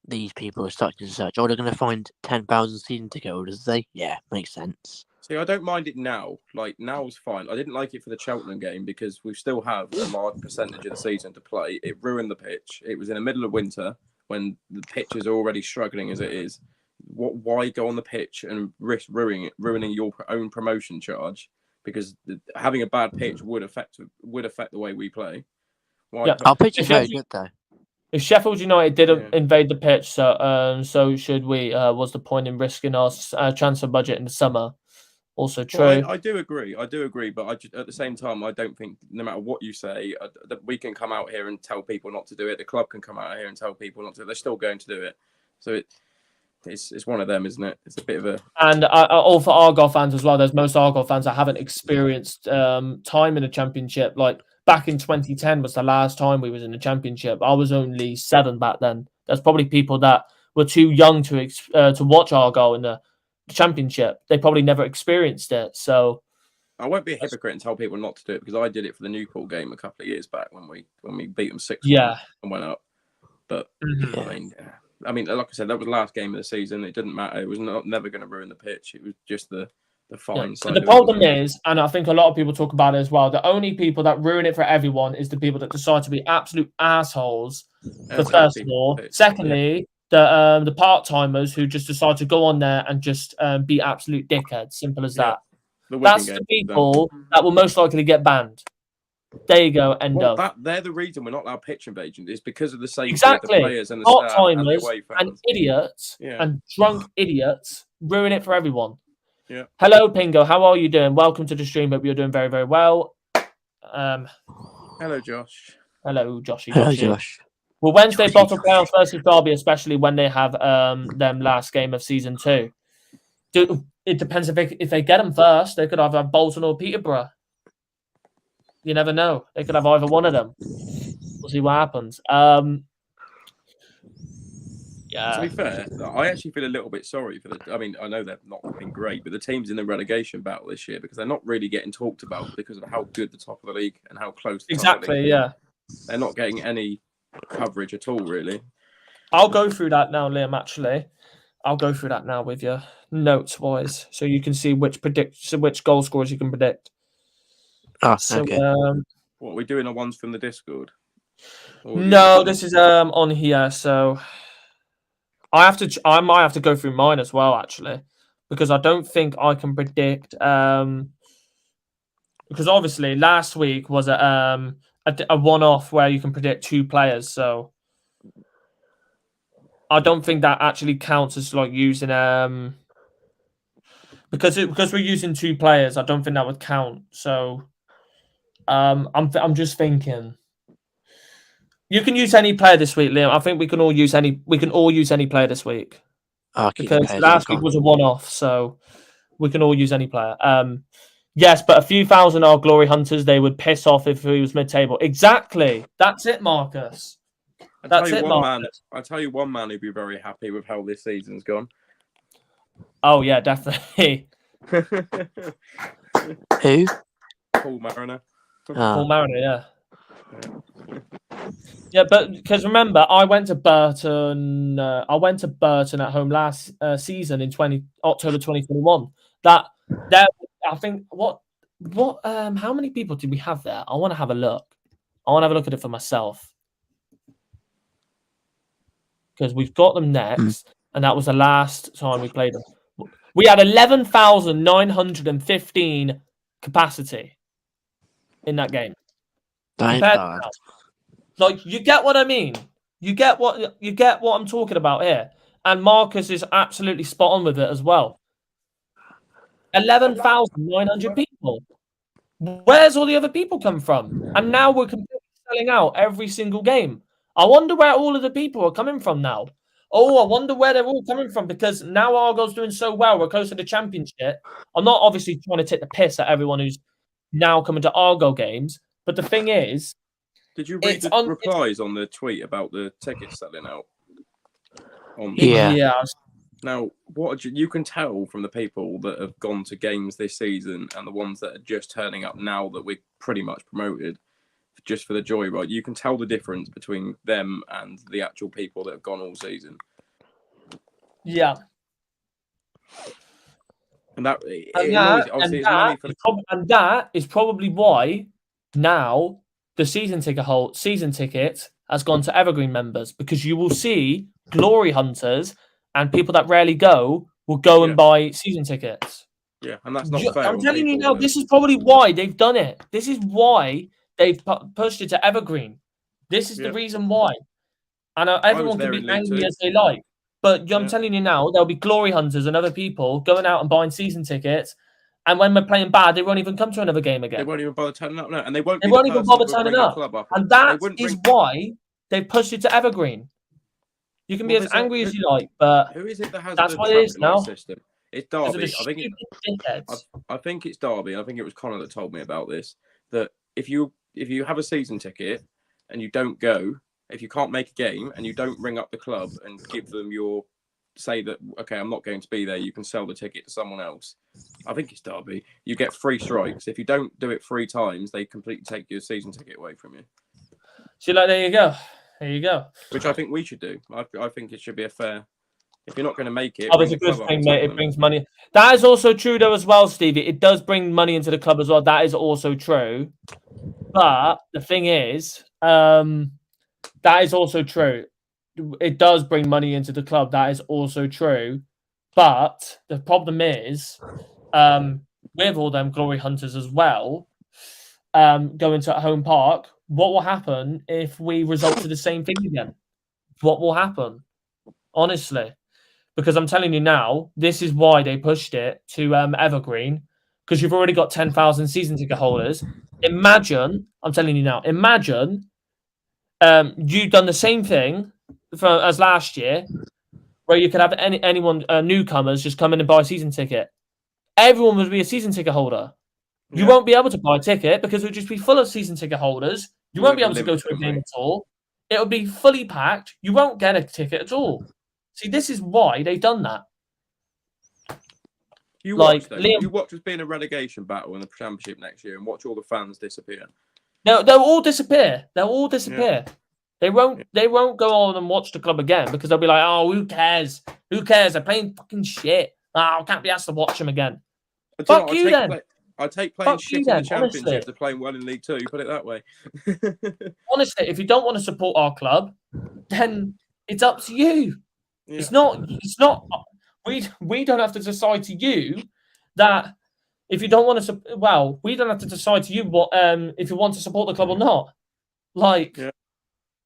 these people such and such. Or they're going to find 10,000 season ticket holders. Yeah, makes sense. See, I don't mind it now. Like, now's fine. I didn't like it for the Cheltenham game because we still have a large percentage of the season to play. It ruined the pitch. It was in the middle of winter when the pitch is already struggling as it is. Why go on the pitch and risk ruining your own promotion charge? Because having a bad pitch would affect the way we play. Yeah, our pitch is very good though. If Sheffield United didn't invade the pitch, so should we? What's the point in risking our transfer budget in the summer? Also true. Well, I do agree, but at the same time, I don't think no matter what you say, that we can come out here and tell people not to do it. The club can come out here and tell people not to. They're still going to do it. So it's one of them, isn't it? It's a bit of a... And all for Argyle fans as well. There's most Argyle fans that haven't experienced time in the Championship. Like back in 2010 was the last time we was in the Championship. I was only 7 back then. There's probably people that were too young to watch Argyle in the Championship. They probably never experienced it. So I won't be a hypocrite and tell people not to do it because I did it for the Newport game a couple of years back when we beat them 6-1 and went up. But I mean, like I said, that was the last game of the season. It didn't matter. It was never going to ruin the pitch. It was just the fine side. The problem is, and I think a lot of people talk about it as well, the only people that ruin it for everyone is the people that decide to be absolute assholes. First of all, secondly, the part-timers who just decide to go on there and just be absolute dickheads. Simple as that. That's the people that will most likely get banned. There you go. They're the reason we're not allowed pitch invasion is because of the safety of the exactly. players and the part-timers staff and idiots and drunk idiots ruin it for everyone. Yeah. Hello, Pingo. How are you doing? Welcome to the stream. Hope you're doing very, very well. Hello, Josh. Hello, Joshy. Hello, Josh. Well, Wednesday bottle playoffs versus Derby, especially when they have them last game of season 2. It depends if they get them first. They could either have Bolton or Peterborough. You never know. They could have either one of them. We'll see what happens. To be fair, I actually feel a little bit sorry for I mean, I know they've not been great, but the teams in the relegation battle this year because they're not really getting talked about because of how good the top of the league and how close. Exactly. Yeah. They're not getting any coverage at all, really. I'll go through that now, Liam. Actually, I'll go through that now with you notes wise, so you can see which goal scorers you can predict. Oh, so, okay. What are we doing? The ones from the Discord? No, this is on here. So I might have to go through mine as well, actually, because I don't think I can predict. Because obviously last week was a one-off where you can predict 2 players. So I don't think that actually counts as like using because we're using 2 players. I don't think that would count. So I'm just thinking. You can use any player this week, Liam. I think we can all use any. We can all use any player this week I'll keep the because players last I've week got. was a one-off, so we can all use any player. Yes, but a few thousand are glory hunters. They would piss off if he was mid-table. Exactly. That's it, Marcus. That's it, Marcus. I'll tell you one man who'd be very happy with how this season's gone. Oh yeah, definitely. Who? Paul Mariner. Paul Mariner, yeah. Yeah, but because remember, I went to Burton. I went to Burton at home last season in October 2021. That there, I think what how many people did we have there? I want to have a look. I want to have a look at it for myself because we've got them next, and that was the last time we played them. We had 11,915 capacity in that game. That ain't Compared bad. to now. Like, you get what I mean? You get what I'm talking about here. And Marcus is absolutely spot on with it as well. 11,900 people. Where's all the other people come from? And now we're completely selling out every single game. I wonder where all of the people are coming from now. Oh, I wonder where they're all coming from because now Argyle's doing so well. We're close to the championship. I'm not obviously trying to take the piss at everyone who's now coming to Argyle games. But the thing is, did you read the replies on the tweet about the tickets selling out? Yeah. Now, you can tell from the people that have gone to games this season and the ones that are just turning up now that we're pretty much promoted just for the joyride. You can tell the difference between them and the actual people that have gone all season. Yeah. And that is probably why now the season ticket has gone to Evergreen members because you will see glory hunters and people that rarely go will go and buy season tickets. Yeah, and that's not fair. I'm telling you now, this is probably why they've done it. This is why they've pushed it to Evergreen. This is the reason why. And everyone can be angry as they like. But I'm telling you now, there'll be glory hunters and other people going out and buying season tickets. And when we're playing bad, they won't even come to another game again. They won't even bother turning up, no. And they won't even bother turning up. And that is why they pushed it to Evergreen. You can be as angry as you like, but who is it that has that's what it is now. System? It's Derby. I think it's Derby. I think it was Connor that told me about this. That if you have a season ticket and you don't go, if you can't make a game and you don't ring up the club and give them say that, okay, I'm not going to be there, you can sell the ticket to someone else. I think it's Derby. You get 3 strikes. If you don't do it 3 times, they completely take your season ticket away from you. So there you go. There you go. Which I think we should do. I think it should be a fair. If you're not going to make it, it's a good thing, mate. It brings money. That is also true, though, as well, Stevie. It does bring money into the club as well. That is also true. But the thing is, that is also true. It does bring money into the club. That is also true. But the problem is, with all them glory hunters as well, going to home park, what will happen if we result to the same thing again? What will happen? Honestly. Because I'm telling you now, this is why they pushed it to Evergreen, because you've already got 10,000 season ticket holders. Imagine, I'm telling you now, imagine you've done the same thing as last year, where you could have anyone, newcomers, just come in and buy a season ticket. Everyone would be a season ticket holder. You won't be able to buy a ticket because it would just be full of season ticket holders. You won't be able to go to a game at all. It'll be fully packed. You won't get a ticket at all. See, this is why they've done that. You watch us being a relegation battle in the championship next year and watch all the fans disappear. No, they'll all disappear. They'll all disappear. Yeah. They won't go on and watch the club again because they'll be like, oh, who cares? Who cares? They're playing fucking shit. Oh, I can't be asked to watch them again. Fuck you then. I take playing shit in the championship to playing well in League 2. Put it that way. Honestly, if you don't want to support our club, then it's up to you. Yeah. It's not. We don't have to decide to you that if you don't want to. Well, we don't have to decide to you what if you want to support the club or not. Like,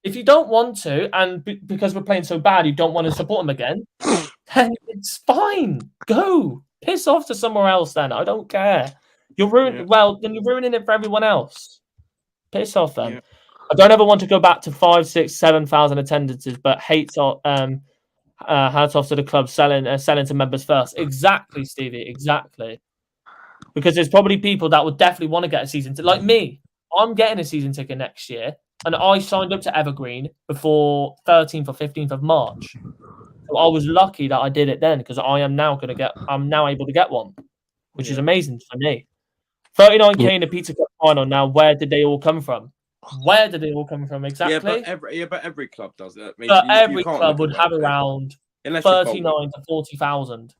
if you don't want to, and because we're playing so bad, you don't want to support them again, then it's fine. Go piss off to somewhere else. Then I don't care. You're ruining. Yeah. Well, then you're ruining it for everyone else. Piss off then. I don't ever want to go back to 5, 6, 7,000 attendances, but hats off to the club selling to members first. Exactly, Stevie. Exactly. Because there's probably people that would definitely want to get a season ticket. Like me, I'm getting a season ticket next year, and I signed up to Evergreen before 13th or 15th of March. So I was lucky that I did it then, because I'm now able to get one, which is amazing for me. 39k in the Pizza Cup final. Now, where did they all come from? Where did they all come from exactly? But every club does it. I mean, but every club would have around 39 to 40,000.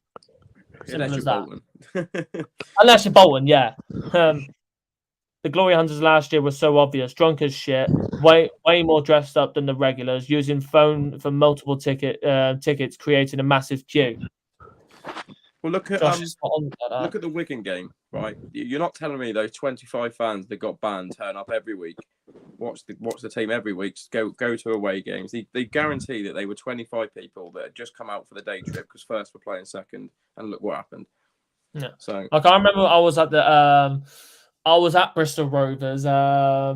Unless you're Bolton. Unless you're Bolton, yeah. The Glory Hunters last year was so obvious, drunk as shit, way more dressed up than the regulars, using phone for multiple tickets, creating a massive queue. Well, look at the Wigan game, right? You're not telling me those 25 fans that got banned turn up every week, watch the team every week, just go to away games. They guarantee that they were 25 people that had just come out for the day trip because first were playing second, and look what happened. Yeah. So like I remember I was at Bristol Rovers. I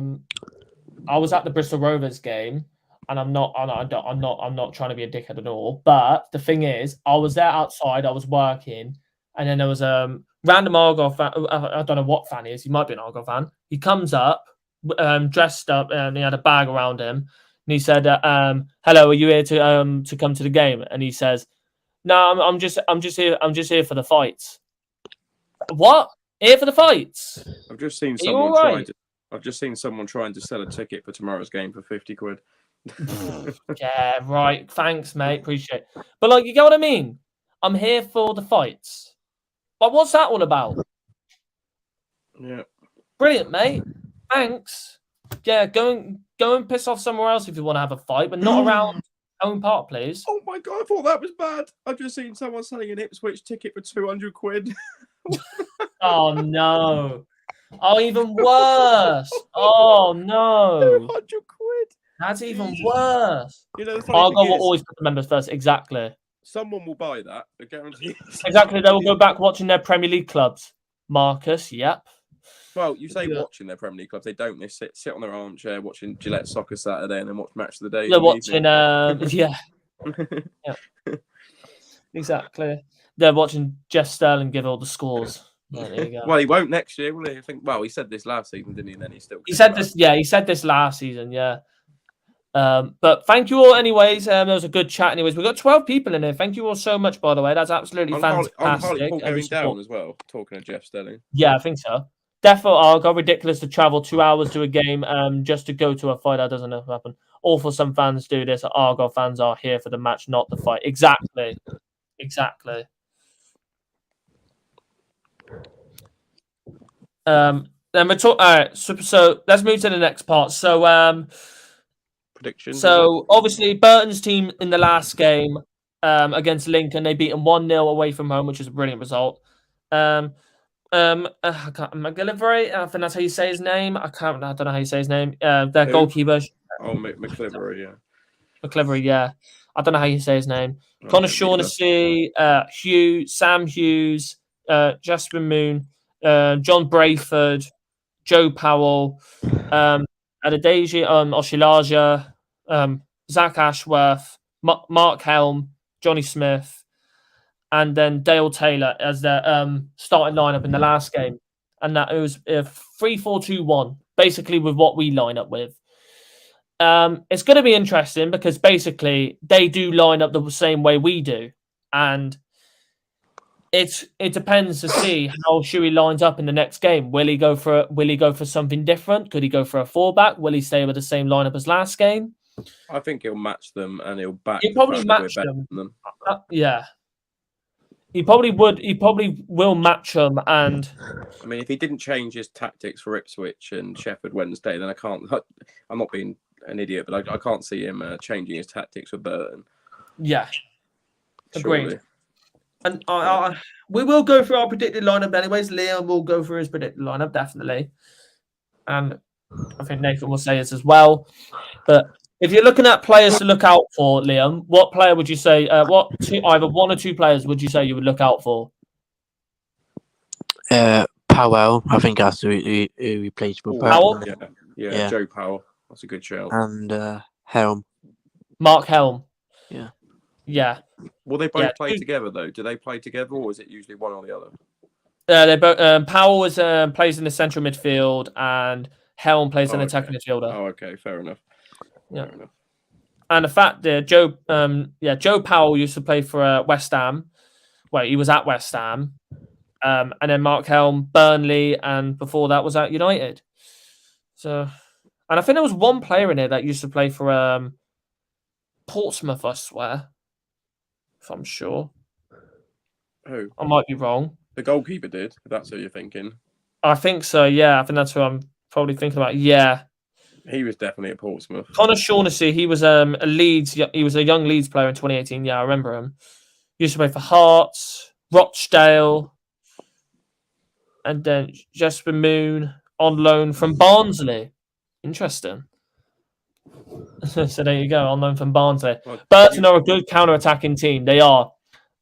was at the Bristol Rovers game. And I'm not trying to be a dickhead at all. But the thing is, I was there outside, I was working, and then there was a random Argyle fan. I don't know what fan he is. He might be an Argyle fan. He comes up, dressed up, and he had a bag around him. And he said, "Hello, are you here to come to the game?" And he says, "No, I'm just here for the fights." What? Here for the fights? I've just seen someone trying to sell a ticket for tomorrow's game for 50 quid. Yeah, right. Thanks, mate. Appreciate it. But like, you get what I mean? I'm here for the fights. Like, what's that all about? Yeah. Brilliant, mate. Thanks. Yeah, go and piss off somewhere else if you want to have a fight, but not around Owen Park, please. Oh my god, I thought that was bad. I've just seen someone selling an Ipswich ticket for 200 quid. Oh no. Oh, even worse. Oh no. 200 quid. That's even worse. You know, Argyle will always put the members first. Exactly. Someone will buy that. I guarantee. Exactly. They will go back watching their Premier League clubs. Marcus, yep. Well, you say watching their Premier League clubs. They don't. They sit on their armchair watching Gillette Soccer Saturday and then watch Match of the Day. They're watching. Yeah. Exactly. They're watching Jeff Sterling give all the scores. Yeah, there you go. Well, he won't next year, will he? I think. Well, he said this last season, didn't he? And then he still. He said this. Yeah, he said this last season. Yeah. But thank you all anyways. There was a good chat anyways. We've got 12 people in here. Thank you all so much, by the way. That's absolutely fantastic. Hartlepool going down as well, talking to Jeff Sterling. Yeah, I think so. Definitely, Argyle, ridiculous to travel 2 hours to a game just to go to a fight. That doesn't happen. Awful some fans do this. Argyle fans are here for the match, not the fight. Exactly. Then we're talking. All right, so let's move to the next part. So predictions. So obviously Burton's team in the last game against Lincoln, they beat them 1-0 away from home, which is a brilliant result. McGillivray, I think that's how you say his name. I don't know how you say his name. Their goalkeeper. Oh, McClivery, yeah. McClivery, yeah. I don't know how you say his name. Connor Shaughnessy, Sam Hughes, Jasper Moon, John Brayford, Joe Powell, Adedeji Oshilaja, Zach Ashworth, Mark Helm, Johnny Smith, and then Dale Taylor as their starting lineup in the last game. And that it was 3-4-2-1, basically with what we line up with. It's going to be interesting because basically they do line up the same way we do. And it depends to see how Shuey lines up in the next game. Will he go for something different? Could he go for a fullback? Will he stay with the same lineup as last game? I think he'll match them and he'll back. He'll probably match them. Yeah. He probably would. He probably will match them. And I mean, if he didn't change his tactics for Ipswich and Sheffield Wednesday, then I can't. I'm not being an idiot, but I can't see him changing his tactics for Burton. Yeah, agreed. And we will go through our predicted lineup anyways. Liam will go through his predicted lineup definitely, and I think Nathan will say this as well. But if you're looking at players to look out for, Liam, what player would you say? Either one or two players would you say you would look out for? Powell, I think that's who replaced Powell. Yeah, Joe Powell. That's a good shout. And Helm. Mark Helm. Yeah. Yeah. Will they both play together though? Do they play together, or is it usually one or the other? They both. Powell plays in the central midfield, and Helm plays an attacking midfielder. Oh, okay, fair enough. Yeah. Fair enough. And the fact that Joe Powell used to play for West Ham. Well, he was at West Ham, and then Mark Helm, Burnley, and before that was at United. So, and I think there was one player in there that used to play for Portsmouth. I swear, if I'm sure. Who? I might be wrong. The goalkeeper did. If that's who you're thinking. I think so. Yeah, I think that's who I'm probably thinking about. Yeah. He was definitely at Portsmouth. Connor Shaughnessy, he was a Leeds. He was a young Leeds player in 2018. Yeah, I remember him. He used to play for Hearts, Rochdale, and then Jesper Moon on loan from Barnsley. Interesting. So there you go, on loan from Barnsley. Well, Burton are a good counter-attacking team. They are,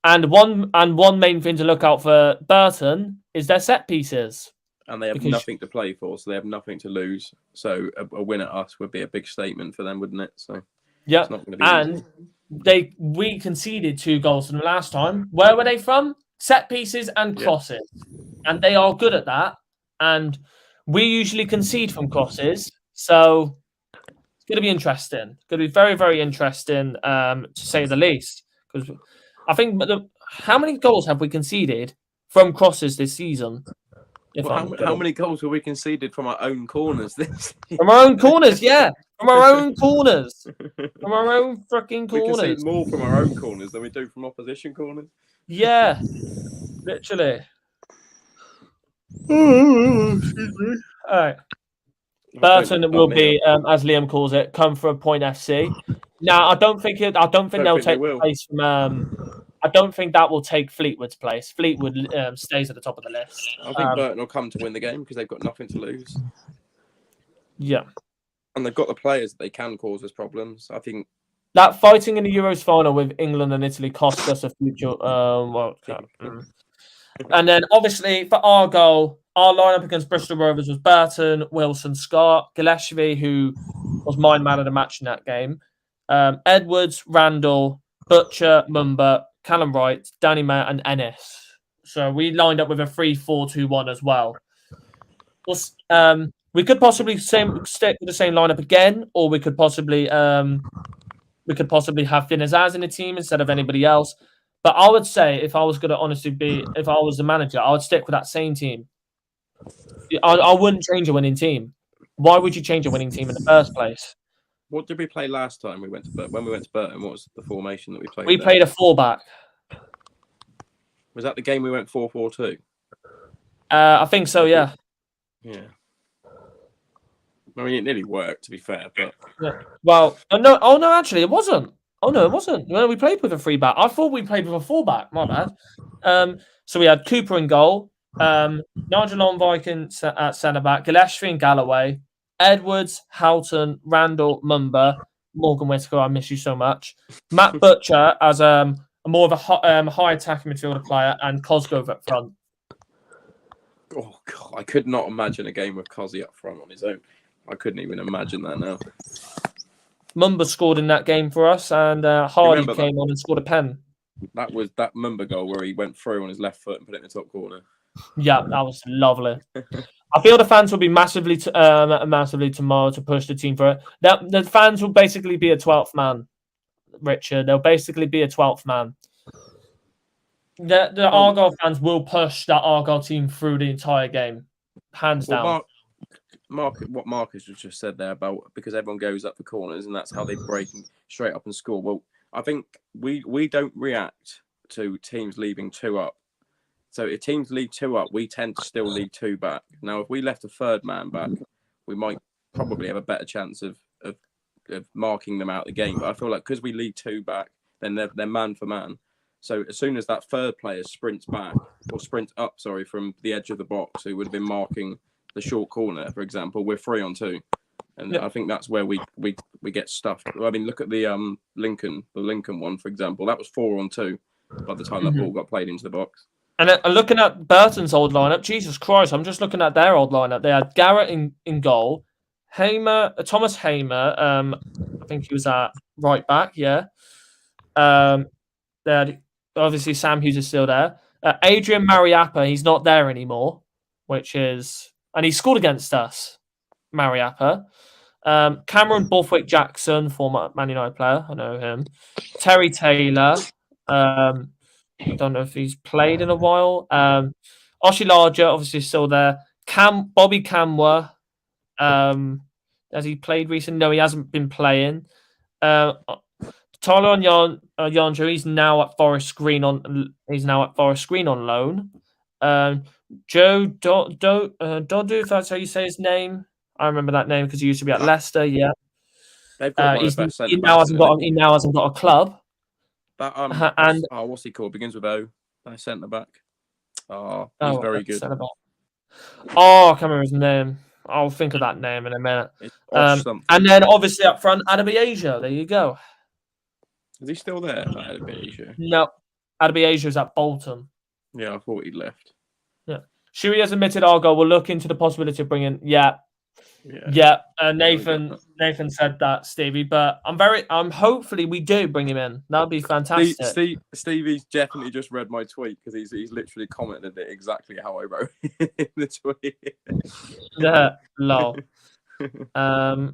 and one main thing to look out for Burton is their set pieces. And they have nothing to play for, so they have nothing to lose. So a win at us would be a big statement for them, wouldn't it? So yeah, it's not going to be easy. We conceded 2 goals from the last time. Where were they from? Set pieces and crosses, and they are good at that. And we usually concede from crosses, so it's going to be interesting. It's going to be very, very interesting, to say the least. Because I think how many goals have we conceded from crosses this season? How many goals have we conceded from our own corners this year? From our own corners, yeah. From our own corners. From our own freaking corners. We concede more from our own corners than we do from opposition corners. Yeah. Literally. Excuse me. All right. Burton will be, as Liam calls it, come for a point FC. Now, I don't think they'll take the place from. I don't think that will take Fleetwood's place. Fleetwood stays at the top of the list. I think Burton will come to win the game because they've got nothing to lose. Yeah. And they've got the players that they can cause us problems. I think that fighting in the Euros final with England and Italy cost us a future World Cup. And then, obviously, for Argyle, our lineup against Bristol Rovers was Burton, Wilson, Scott, Gillespie, who was my man of the match in that game, Edwards, Randall, Butcher, Mumba, Callum Wright, Danny Mayer, and Ennis. So we lined up with a 3-4-2-1 as well. We could possibly stick with the same lineup again, or we could possibly have Finazaz in the team instead of anybody else. But I would say, if I was going to honestly if I was the manager, I would stick with that same team. I wouldn't change a winning team. Why would you change a winning team in the first place? What did we play last time we went to Burton? When we went to Burton, what was the formation that we played? We played a 4-back. Was that the game we went 4-4-2? I think so, yeah. Yeah. I mean, it nearly worked, to be fair, but yeah. Well, no. Oh no, actually, it wasn't. Oh no, it wasn't. No, we played with a 3-back. I thought we played with a 4-back. My bad. So we had Cooper in goal, Nigel on Viking at centre back, Gillespie and Galloway, Edwards, Houghton, Randall, Mumba, Morgan Whittaker. I miss you so much. Matt Butcher as more of a high attacking midfielder player, and Cosgrove up front. Oh God, I could not imagine a game with Cosy up front on his own. I couldn't even imagine that now. Mumba scored in that game for us, and Hardy came on and scored a pen. That was that Mumba goal where he went through on his left foot and put it in the top corner. Yeah, that was lovely. I feel the fans will be massively tomorrow to push the team for it. The fans will basically be a 12th man, Richard. They'll basically be a 12th man. The Argyle fans will push that Argyle team through the entire game, hands down. What Marcus just said there about because everyone goes up the corners and that's how they break straight up and score. Well, I think we don't react to teams leaving 2 up. So if teams leave 2 up, we tend to still leave 2 back. Now, if we left a 3rd man back, we might probably have a better chance of marking them out of the game. But I feel like because we leave 2 back, then they're man for man. So as soon as that 3rd player sprints up, from the edge of the box, who would have been marking the short corner, for example, we're 3 on 2. And I think that's where we get stuffed. I mean, look at the Lincoln one, for example. That was 4 on 2 by the time that ball got played into the box. And looking at Burton's old lineup, Jesus Christ, I'm just looking at their old lineup. They had Garrett in goal, Thomas Hamer. I think he was at right back. Yeah. There, obviously Sam Hughes is still there. Adrian Mariappa, he's not there anymore, and he scored against us. Mariappa. Cameron Borthwick Jackson, former Man United player, I know him. Terry Taylor. I don't know if he's played in a while. Oshie Larger, obviously still there. Bobby Camwer. Has he played recently? No, he hasn't been playing. Tyler Onyanjo, he's now at Forest Green on loan. Joe Dodu, if that's how you say his name. I remember that name because he used to be at Leicester. Yeah, they've got he now hasn't got a club. That what's he called? Begins with O. That centre back. Oh, he's very good. Oh, I can't remember his name. I'll think of that name in a minute. And then obviously up front, Adabi Asia. There you go. Is he still there? Adabi Asia. No, Adabi Asia is at Bolton. Yeah, I thought he'd left. Yeah, Shuey has admitted Argyle will look into the possibility of bringing. Nathan said that, Stevie. But hopefully we do bring him in. That'd be fantastic. Stevie's definitely just read my tweet because he's literally commented it exactly how I wrote it in the tweet. Yeah, lol. How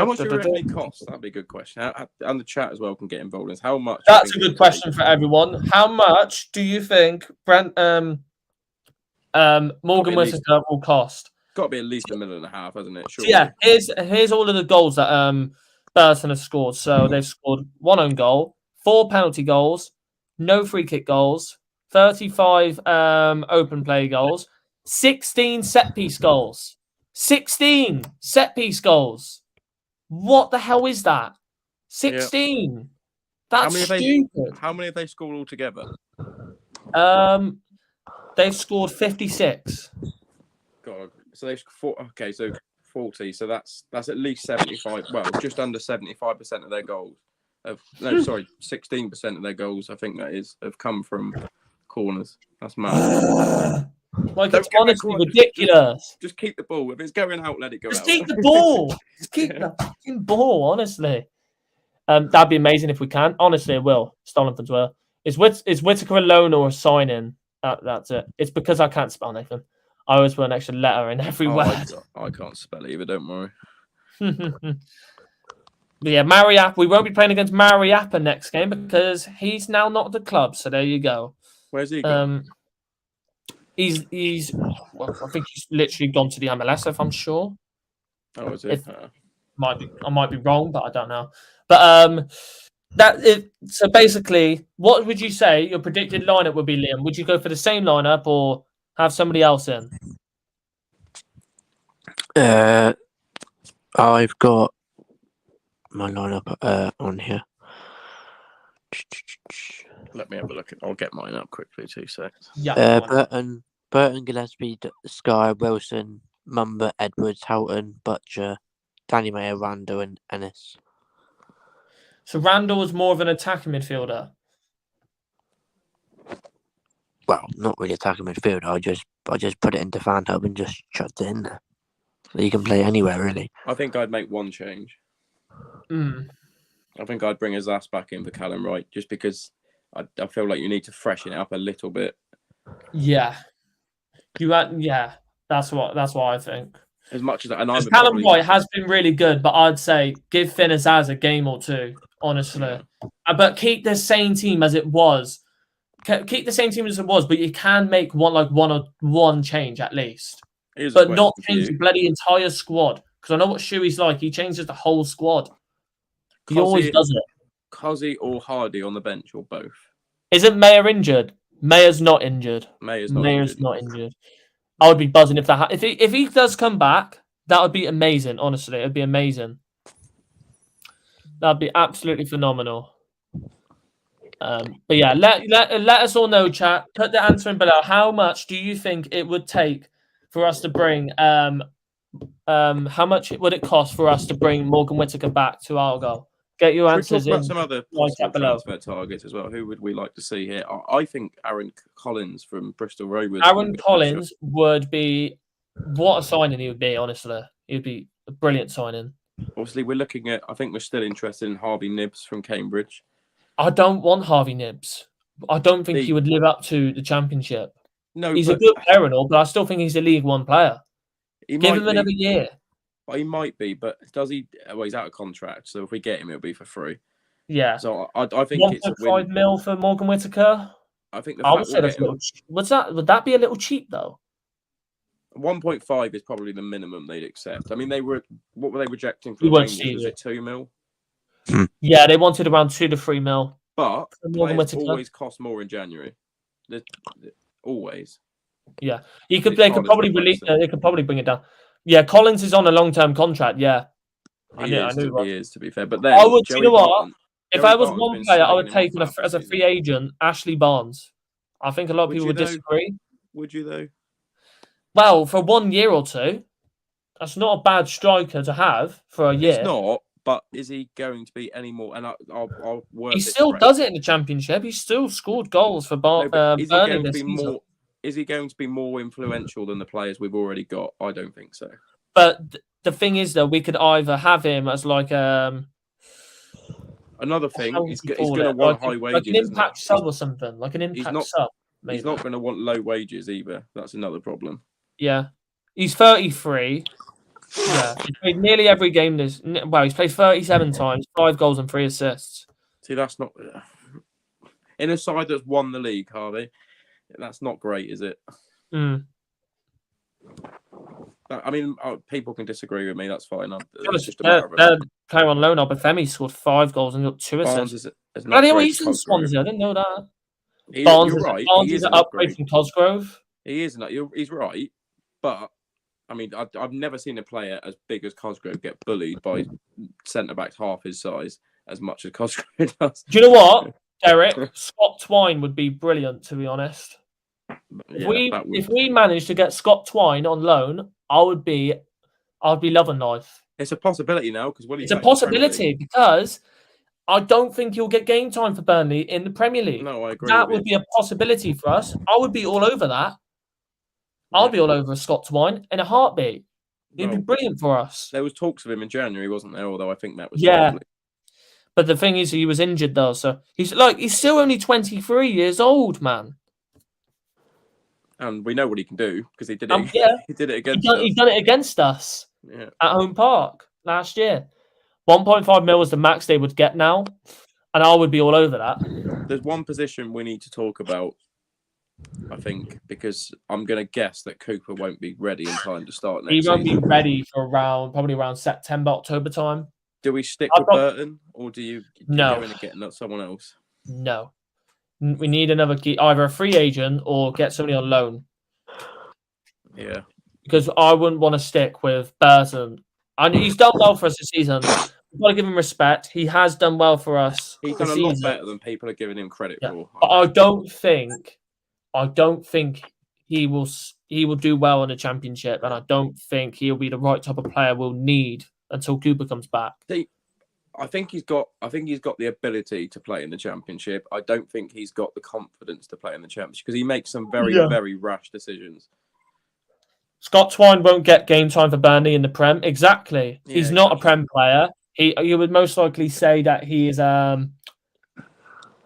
much do you reckon it costs? That'd be a good question. And the chat as well can get involved in this. How much? That's a good question for everyone. How much do you think Morgan Whittaker will cost? Got to be at least $1.5 million, hasn't it? Sure. Yeah, here's all of the goals that Burton has scored. So they've scored 1 own goal, 4 penalty goals, no free kick goals, 35 open play goals, 16 set piece goals. 16 set piece goals. What the hell is that? 16. Yeah. That's stupid. How many have they scored altogether? They've scored 56. God. So they've scored, so 40. So that's at least 75. Well, just under 75% of their goals. 16% of their goals. I think that is have come from corners. That's mad. Like, it's honestly ridiculous. Just keep the ball. If it's going out, let it go out. Just keep the ball. Just keep the fucking ball, honestly. That'd be amazing if we can. Honestly, it will. Stollenford's will. Is Whittaker a loan or a sign-in? That's it. It's because I can't spell Nathan. I always put an extra letter in every word. I can't spell either, don't worry. But yeah, Mariappa. We won't be playing against Mariappa next game because he's now not at the club. So there you go. Where's he gone? He's I think he's literally gone to the MLS, if I'm sure. Oh, is it? I might be wrong, but I don't know. But so basically, what would you say your predicted lineup would be, Liam? Would you go for the same lineup or have somebody else in? I've got my lineup on here. Let me have a look. I'll get mine up quickly. 2 seconds. Yeah. Burton, Gillespie, Sky, Wilson, Mumba, Edwards, Houghton, Butcher, Danny Mayer, Randall, and Ennis. So Randall was more of an attacking midfielder. Well, not really attacking midfielder. I just put it into Fan Hub and just chucked it in there. So you can play anywhere, really. I think I'd make one change. I think I'd bring Azaz back in for Callum Wright, just because I feel like you need to freshen it up a little bit. Yeah, that's what I think. As much as Callum Wright has been really good, but I'd say give Finn Azaz a game or two, honestly. Yeah. But keep the same team as it was. Keep the same team as it was, but you can make one change at least. But not change the bloody entire squad. Because I know what Shuey's like. He changes the whole squad. He always does it. Cozzy or Hardy on the bench, or both? Isn't Mayer injured? Mayer's not injured. Mayer's not injured. I would be buzzing if that if he does come back. That would be amazing. Honestly, it'd be amazing. That'd be absolutely phenomenal. But yeah, let us all know, chat. Put the answer in below. How much do you think it would take for us to bring? How much would it cost for us to bring Morgan Whittaker back to Argyle? Get your answers in. Some other transfer targets as well. Who would we like to see here? I think Aaron Collins from Bristol Road. Aaron Collins would be What a signing he would be, honestly. He would be a brilliant signing. Obviously, we're looking at. I think we're still interested in Harvey Nibbs from Cambridge. I don't want Harvey Nibbs. I don't think he would live up to the Championship. No, he's a good player and all, but I still think he's a League One player. Give him another year. Well, he might be, but does he? Well, he's out of contract, so if we get him, it'll be for free. Yeah. So I think 1.5 mil for Morgan Whittaker. I think I would say that's a little. Would that be a little cheap though? 1.5 is probably the minimum they'd accept. I mean, what were they rejecting for Rangers? Was it 2 mil? Yeah, they wanted around 2 to 3 mil. But players always cost more in January. Always. Yeah, they could probably release. They could probably bring it down. Yeah, Collins is on a long-term contract. Yeah, he is to be fair. But then I would. You know what? If I was one player, I would take as a free agent Ashley Barnes. I think a lot of people would disagree. Would you though? Well, for 1 year or two, that's not a bad striker to have for a year. It's not. But is he going to be any more? And I'll work. He still does it in the Championship. He still scored goals for Burnley this season. Is he going to be more influential than the players we've already got? I don't think so. But the thing is, though, we could either have him as like another thing. He's going to want high wages, like an impact sub or something, like an impact sub. Maybe. He's not going to want low wages either. That's another problem. Yeah, he's 33. Yeah, he's played nearly every game. He's played 37 times, 5 goals and 3 assists. See, that's not in a side that's won the league, Harvey. That's not great, is it? Mm. I mean, people can disagree with me. That's fine. It's just a matter of player on loan, Obafemi scored 5 goals and got 2 assists. He's in Swansea. I didn't know that. Barnes is an upgrade from Cosgrove. He is. He's right, but I mean, I've never seen a player as big as Cosgrove get bullied by centre backs half his size as much as Cosgrove does. Do you know what, Derek? Scott Twine would be brilliant, to be honest. If we managed to get Scott Twine on loan, I'd be loving life. It's a possibility now because it's a possibility because I don't think he'll get game time for Burnley in the Premier League. No, I agree. That would be a possibility for us. I would be all over that. I'll be all over Scott Twine in a heartbeat. He'd be brilliant for us. There was talks of him in January, wasn't there? Although I think that was probably... But the thing is, he was injured though, so he's still only 23 years old, man. And we know what he can do because he did it. He did it against us. He's done it against us at Home Park last year. 1.5 mil was the max they would get now, and I would be all over that. There's one position we need to talk about, I think, because I'm going to guess that Cooper won't be ready in time to start next season. He won't be ready for probably around September, October time. Do we stick with Burton, or do you go in and get someone else? No. We need another key, either a free agent or get somebody on loan. Yeah. Because I wouldn't want to stick with Burton. And he's done well for us this season. We've got to give him respect. He has done well for us. He's done a lot better than people are giving him credit for. But I don't think he will do well in the Championship, and I don't think he'll be the right type of player we'll need until Cooper comes back. I think he's got the ability to play in the Championship. I don't think he's got the confidence to play in the Championship because he makes some very, very rash decisions. Scott Twine won't get game time for Burnley in the Prem. Exactly. Yeah, he's not a Prem player. You would most likely say that he is you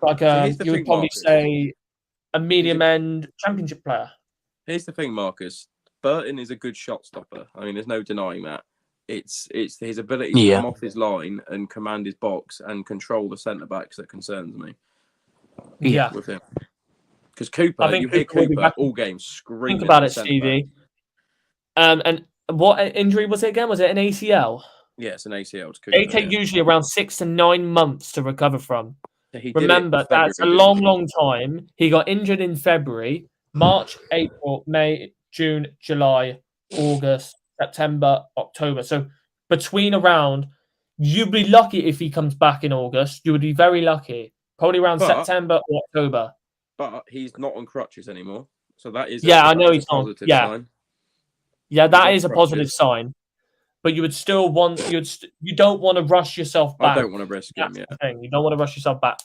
would probably say a medium end Championship player. Here's the thing, Marcus. Burton is a good shot stopper. I mean, there's no denying that. It's his ability to come off his line and command his box and control the centre backs that concerns me. Yeah, with him. Because Cooper, you hear Cooper all games screaming. Think about it, Stevie. And what injury was it again? Was it an ACL? Yeah, it's an ACL. They take usually around 6 to 9 months to recover from. Remember, that's a long time. He got injured in February, March, April, May, June, July, August, September, October. So between around, you'd be lucky if he comes back in August. You would be very lucky. Probably around September or October. But he's not on crutches anymore. So that is I know he's not. Sign. Yeah, that is a positive sign. But you would still want you don't want to rush yourself back. I don't want to risk him, That's the thing. You don't want to rush yourself back.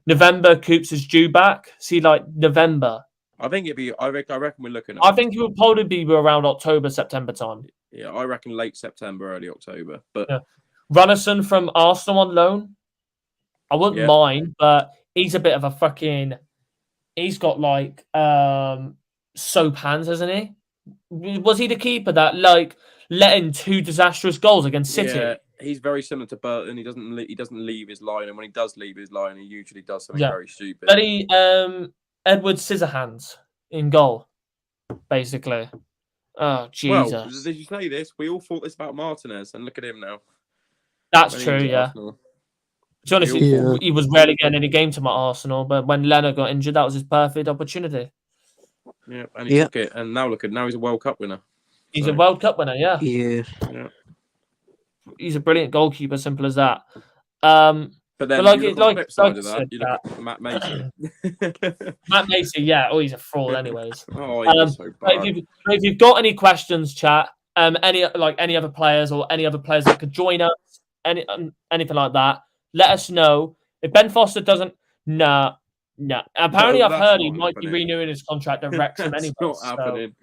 November, Coops is due back. See, like November. I think it'd be. I reckon we're looking at. I think it would probably be around October, September time. Yeah, I reckon late September, early October. But yeah. Runnison from Arsenal on loan. I wouldn't mind, but he's a bit of a fucking. He's got like soap hands, hasn't he? Was he the keeper that like let in 2 disastrous goals against City? Yeah, he's very similar to Burton. He doesn't leave his line, and when he does leave his line, he usually does something very stupid. Very Edward Scissorhands in goal, basically. Oh Jesus! Well, did you say this? We all thought this about Martinez, and look at him now. That's true. Yeah. To be honest, he was rarely getting any games to my Arsenal, but when Leonard got injured, that was his perfect opportunity. Yeah, and he took it, and now he's a World Cup winner. He's a World Cup winner, yeah. He's a brilliant goalkeeper, simple as that. But then, like, you look at Matt Macy. Matt Macy, he's a fraud, anyways. He's so bad. If you've got any questions, chat, any other players or any other players that could join us, anything like that, let us know. If Ben Foster doesn't, no. Apparently, I've heard he might be renewing his contract at Wrexham anyway. It's not happening.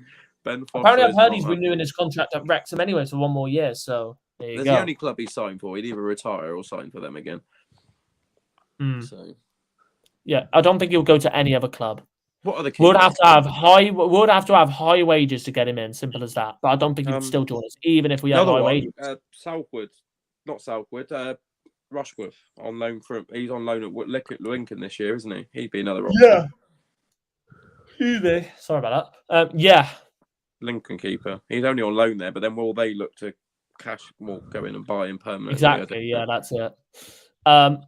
Ben Foster apparently, I've heard he's renewing his contract at Wrexham anyway for 1 more year. So there you go. The only club he's signed for. He'd either retire or sign for them again. So, yeah, I don't think he'll go to any other club. What other? Would have to have high wages to get him in. Simple as that. But I don't think he'd still join us, even if we have high wages. Rushworth on loan he's on loan at Lincoln this year, isn't he? He'd be another option. Yeah. Sorry about that. Lincoln keeper. He's only on loan there, but then will they look to go in and buy him permanently? Exactly. Yeah, that's it. But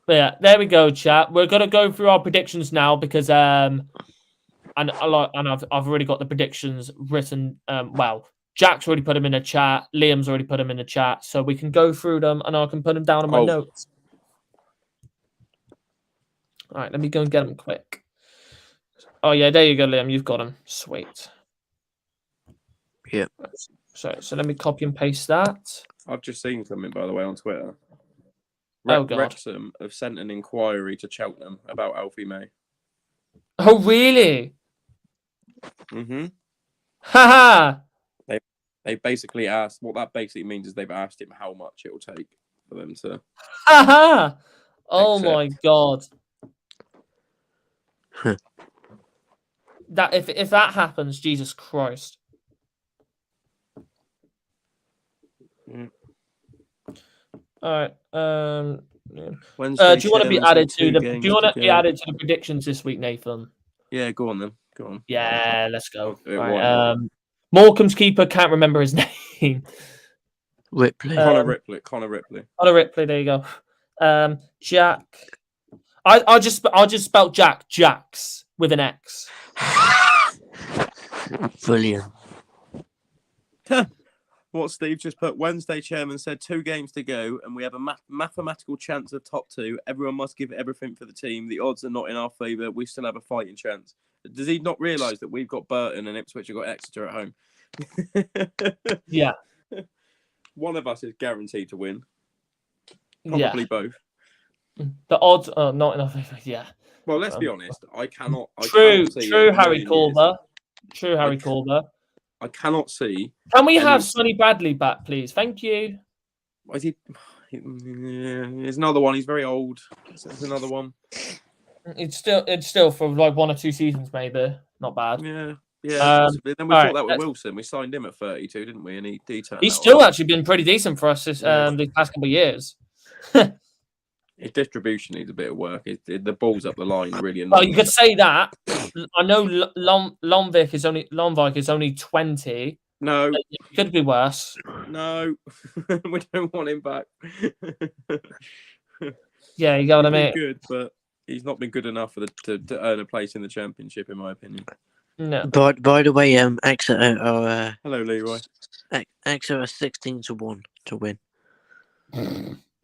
there we go, chat. We're gonna go through our predictions now because I've already got the predictions written. Jack's already put them in the chat. Liam's already put them in the chat, so we can go through them and I can put them down on my notes. All right, let me go and get them quick. Oh yeah, there you go, Liam. You've got them. Sweet. Yeah. So let me copy and paste that. I've just seen something, by the way, on Twitter. God. Wrexham have sent an inquiry to Cheltenham about Alfie May. Oh, really? Mm-hmm. Ha. They basically asked. What that basically means is they've asked him how much it will take for them to. Ha. Oh my God. That if that happens, Jesus Christ. All right. Do you want to be added to the? Do you want to be added to the predictions this week, Nathan? Yeah, go on then. Go on. Yeah, let's go. Right, Morecambe's keeper, can't remember his name. Ripley. Connor Ripley. There you go. Jack. I just spelled Jacks with an X. Brilliant. What Steve just put, Wednesday chairman said 2 games to go and we have a mathematical chance of top 2. Everyone must give everything for the team. The odds are not in our favour. We still have a fighting chance. Does he not realise that we've got Burton and Ipswich have got Exeter at home? Yeah. One of us is guaranteed to win. Probably both. The odds are not enough. Yeah. Well, let's be honest. I cannot. True, Harry Corber. True, Harry Corber. I cannot see. Can we have Sonny Bradley back, please? Thank you. Is he? There's another one. He's very old. There's another one. It's still for like 1 or 2 seasons, maybe. Not bad. Yeah. Then we thought that with Wilson. We signed him at 32, didn't we? And he's still actually been pretty decent for us these past couple of years. His distribution needs a bit of work. The ball's up the line really annoying. Well, you could say that. I know Lomvik is only 20. No. It could be worse. No. We don't want him back. Yeah, you got what I mean. Good, but he's not been good enough to earn a place in the Championship, in my opinion. No. By the way, Exeter are... Hello, Leroy. Exeter are 16-1 to win.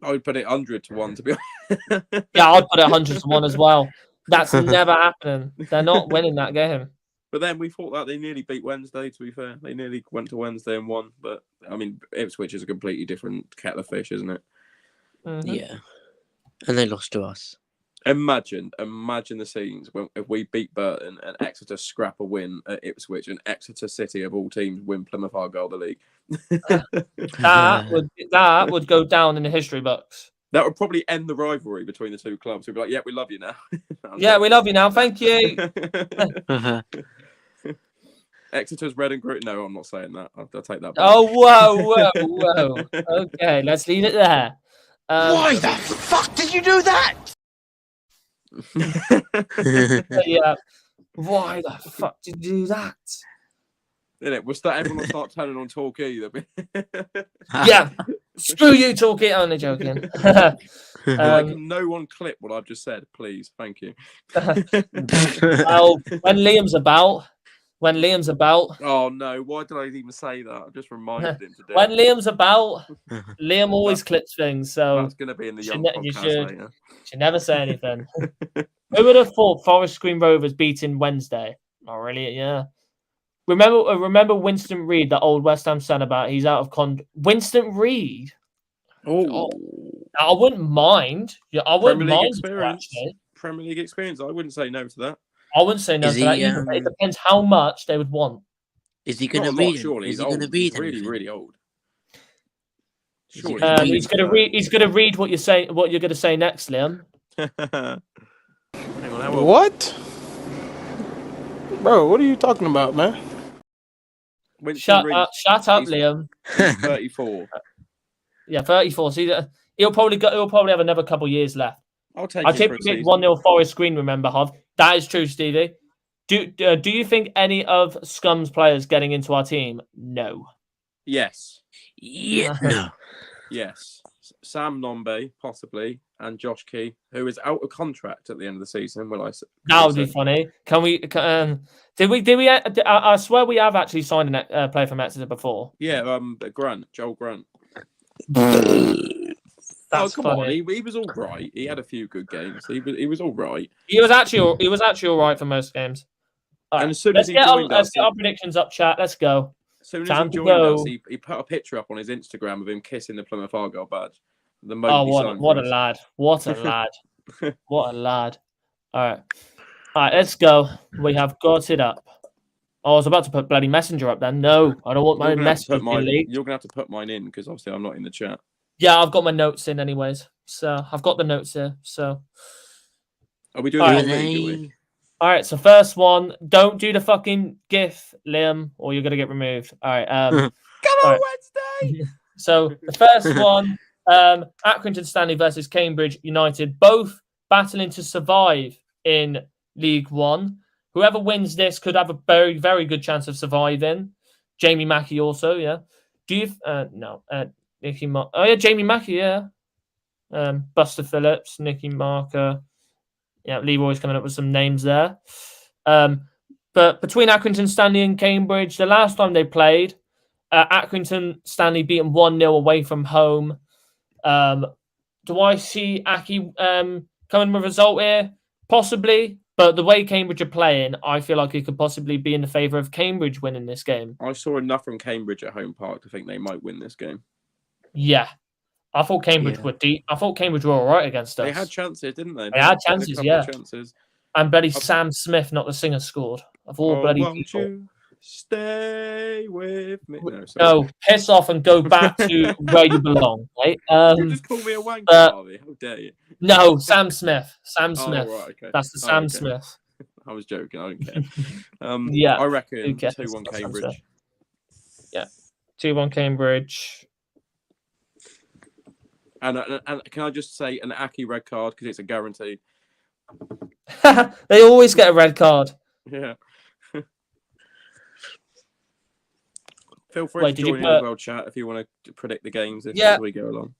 I would put it 100-1, to be honest. Yeah, I'd put it 100-1 as well. That's never happening. They're not winning that game. But then we thought that they nearly beat Wednesday, to be fair. They nearly went to Wednesday and won. But, I mean, Ipswich is a completely different kettle of fish, isn't it? Mm-hmm. Yeah. And they lost to us. Imagine the scenes if we beat Burton and Exeter scrap a win at Ipswich and Exeter City of all teams win Plymouth Argyle the league. That would go down in the history books. That would probably end the rivalry between the two clubs. We'd be like, "Yeah, we love you now." Yeah, we love you now. Thank you. Exeter's red and green. No, I'm not saying that. I'll take that back. Oh, whoa. Okay, let's leave it there. Why the fuck did you do that? Yeah. Why the fuck did you do that? Innit? Everyone will start turning on Torquay. Yeah. Screw you, Torquay. Only joking. No one clip what I've just said, please. Thank you. Well, when Liam's about. Oh no! Why did I even say that? I just reminded him to do. When Liam's about, Liam always clips things. So that's going to be in the young podcast later. Should never say anything. Who would have thought Forest Green Rovers beating Wednesday? Not really. Yeah. Remember Winston Reid, the old West Ham centre back. He's out of Winston Reid. Oh, I wouldn't mind. Yeah, I wouldn't mind. Premier League experience. I wouldn't say no to that. I wouldn't say no to that either. It depends how much they would want. Is he going to read? Surely is he going to read? He's really old. Surely he's going to read. He's going to read what you're saying. What you're going to say next, Liam. What? Bro, what are you talking about, man? Shut up, Liam. 34. Yeah, 34. See, he'll probably have another couple years left. I'll take. I typically 1-0 Forest Green. Remember, Hov. That is true, Stevie. Do you think any of Scum's players getting into our team? No. Yes. Yeah. No. Yes. Sam Nombe, possibly, and Josh Key, who is out of contract at the end of the season. That would be funny. Can we? Did we? I swear we have actually signed a player from Exeter before. Yeah. Joel Grant. That's come funny. on. He was all right. He had a few good games. He was all right. He was actually all right for most games. Right. And as soon let's as get our predictions up, chat. Let's go. As soon as he joined us, he put a picture up on his Instagram of him kissing the Plymouth Argyle badge. What a lad! What a lad! What a lad! All right, let's go. We have got it up. Oh, I was about to put bloody Messenger up then. No, I don't want my message leaked. You're going to have to put mine in because obviously I'm not in the chat. Yeah, I've got my notes in anyways. So I've got the notes here. So are we doing it? All right, so first one, don't do the fucking GIF, Liam, or you're gonna get removed. All right. Come on, Wednesday. So the first one, Accrington Stanley versus Cambridge United, both battling to survive in League One. Whoever wins this could have a very, very good chance of surviving. Jamie Mackey also, yeah. Do you? Nicky Mark. Oh yeah, Jamie Mackey, yeah. Buster Phillips, Nicky Marker. Yeah, Leroy's coming up with some names there. But between Accrington Stanley and Cambridge, the last time they played, Accrington Stanley beaten 1-0 away from home. Do I see Aki coming with a result here? Possibly. But the way Cambridge are playing, I feel like it could possibly be in the favour of Cambridge winning this game. I saw enough from Cambridge at home park to think they might win this game. Yeah. I thought Cambridge were deep. I thought Cambridge were all right against us. They had chances, didn't they? They had chances, yeah. And bloody Sam Smith, not the singer, scored. Of all bloody people. You stay with me. No, piss off and go back to where you belong, right? You just call me a wanker, Harvey. How dare you? No, Sam Smith. Sam Smith. Right, okay. That's the Sam Smith. I was joking. I don't care. Yeah, I reckon 2-1 Cambridge. Yeah, 2-1 Cambridge. And can I just say an Aki red card because it's a guarantee. They always get a red card. Yeah. Feel free to join in as well, chat, if you want to predict the games as we go along.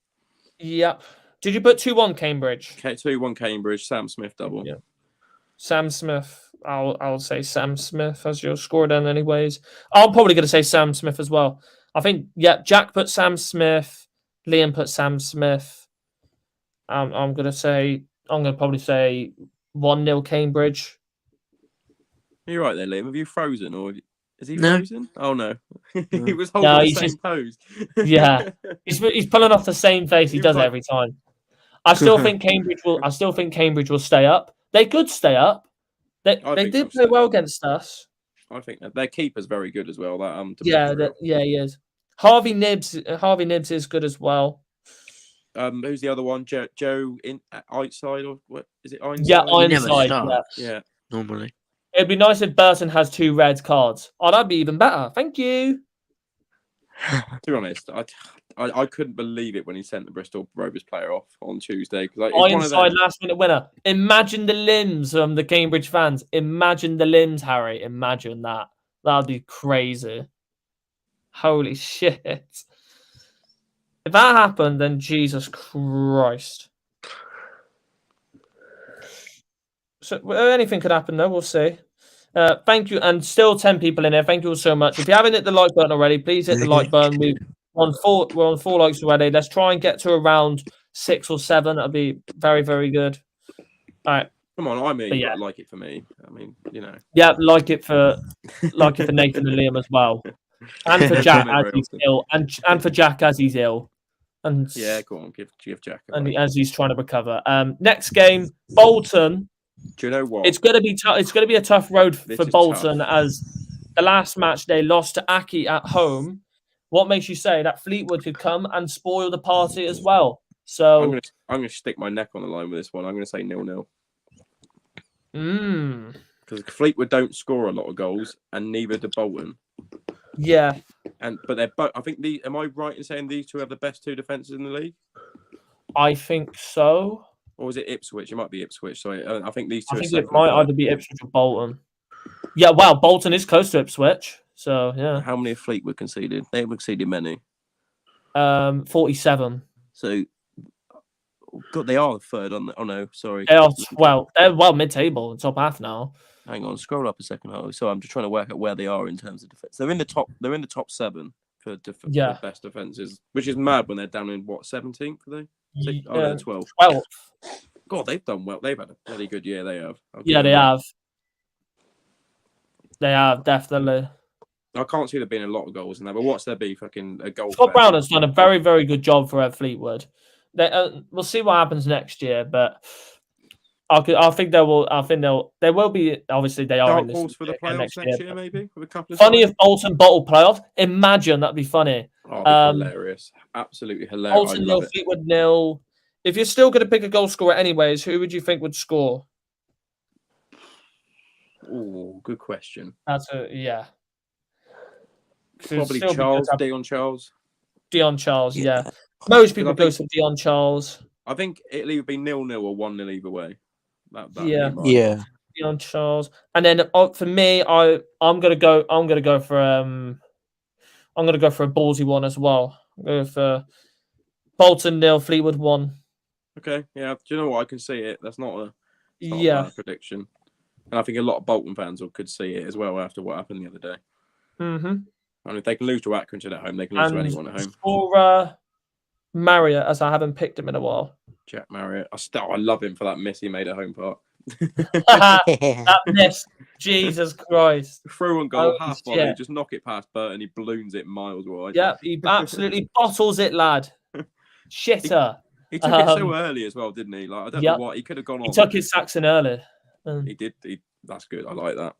Yep. Did you put 2-1 Cambridge? Okay, 2-1 Cambridge. Sam Smith double. Yeah. Sam Smith. I'll say Sam Smith as your score then anyways. I'm probably going to say Sam Smith as well. I think, Jack put Sam Smith. Liam put Sam Smith. I'm going to probably say 1-0 Cambridge. Are you right there, Liam? Have you frozen or is he frozen? Oh no. He was holding the same pose. Yeah. He's pulling off the same face he does every time. I still think Cambridge will. I still think Cambridge will stay up. They could stay up. They did play well against us. I think that their keeper's very good as well. That yeah, he is. Harvey Nibs is good as well. Who's the other one? Joe in Ironside or what is it? Ironside? Yeah, Ironside. Yeah, normally. It'd be nice if Burton has 2 red cards. Oh, that'd be even better. Thank you. To be honest, I couldn't believe it when he sent the Bristol Rovers player off on Tuesday. Because Ironside last minute winner. Imagine the limbs from the Cambridge fans. Imagine the limbs, Harry. Imagine that. That'd be crazy. Holy shit. If that happened, then Jesus Christ. So anything could happen, though. We'll see. Thank you. And still 10 people in here. Thank you all so much. If you haven't hit the like button already, please hit the like button. We're on 4 likes already. Let's try and get to around 6 or 7. That'll be very, very good. All right. Come on, I mean, like it for me. I mean, you know. Yeah, like it for Nathan and Liam as well. And for Jack as he's ill. And for Jack as he's ill. And yeah, go on, give Jack a and as he's trying to recover. Next game, Bolton. Do you know what? It's gonna be tough. It's gonna be a tough road for Bolton as the last match they lost to Aki at home. What makes you say that Fleetwood could come and spoil the party as well? So I'm gonna stick my neck on the line with this one. I'm gonna say 0-0. Because Fleetwood don't score a lot of goals, and neither do Bolton. Yeah. But they're both. I think am I right in saying these two have the best 2 defenses in the league? I think so. Or is it Ipswich? It might be Ipswich. Sorry, I think these two. I think it might either be Ipswich or Bolton. Yeah, well, Bolton is close to Ipswich, so yeah. How many have Fleetwood conceded? They have conceded many. 47. So, God, they are the third on the. Oh no, sorry. They're mid-table, top half now. Hang on, scroll up a second. So I'm just trying to work out where they are in terms of defense. They're in the top. They're in the top 7 for best defenses, which is mad when they're down in what 17th? Are they? They're 12. 12. God, they've done well. They've had a really good year. They have. Yeah, they have. They have, definitely. I can't see there being a lot of goals in there, but what's there be? Fucking a goal. Scott Brown has done a very, very good job for Fleetwood. We'll see what happens next year, but I think there will be. Obviously, they are in this for the playoffs next year, maybe with a couple of. Funny if Bolton bottle playoff. Imagine that'd be funny. Oh, hilarious! Absolutely hilarious. Bolton 0, Fleetwood 0. If you're still going to pick a goal scorer, anyways, who would you think would score? Oh, good question. Yeah. Probably Charles, Dion Charles. Dion Charles, yeah. Most people go for Dion Charles. I think it'll either be 0-0 or 1-0 either way. Yeah. Dion Charles, and then for me, I'm gonna go for a ballsy one as well. I'm going for Bolton 0, Fleetwood 1. Okay, yeah. Do you know what? I can see it. That's not a bad prediction, and I think a lot of Bolton fans could see it as well after what happened the other day. Mm-hmm. I mean, if they can lose to Accrington at home, they can lose to anyone at home. For Marriott, as I haven't picked him in a while. Jack Marriott. I love him for that miss he made at home park. That miss. Jesus Christ. Through and goal, half volley, just knock it past Burton, he balloons it miles wide. Yeah, he absolutely bottles it, lad. Shitter. He took it so early as well, didn't he? Like I don't know what he could have gone on. He took his Saxon early. He did. That's good. I like that.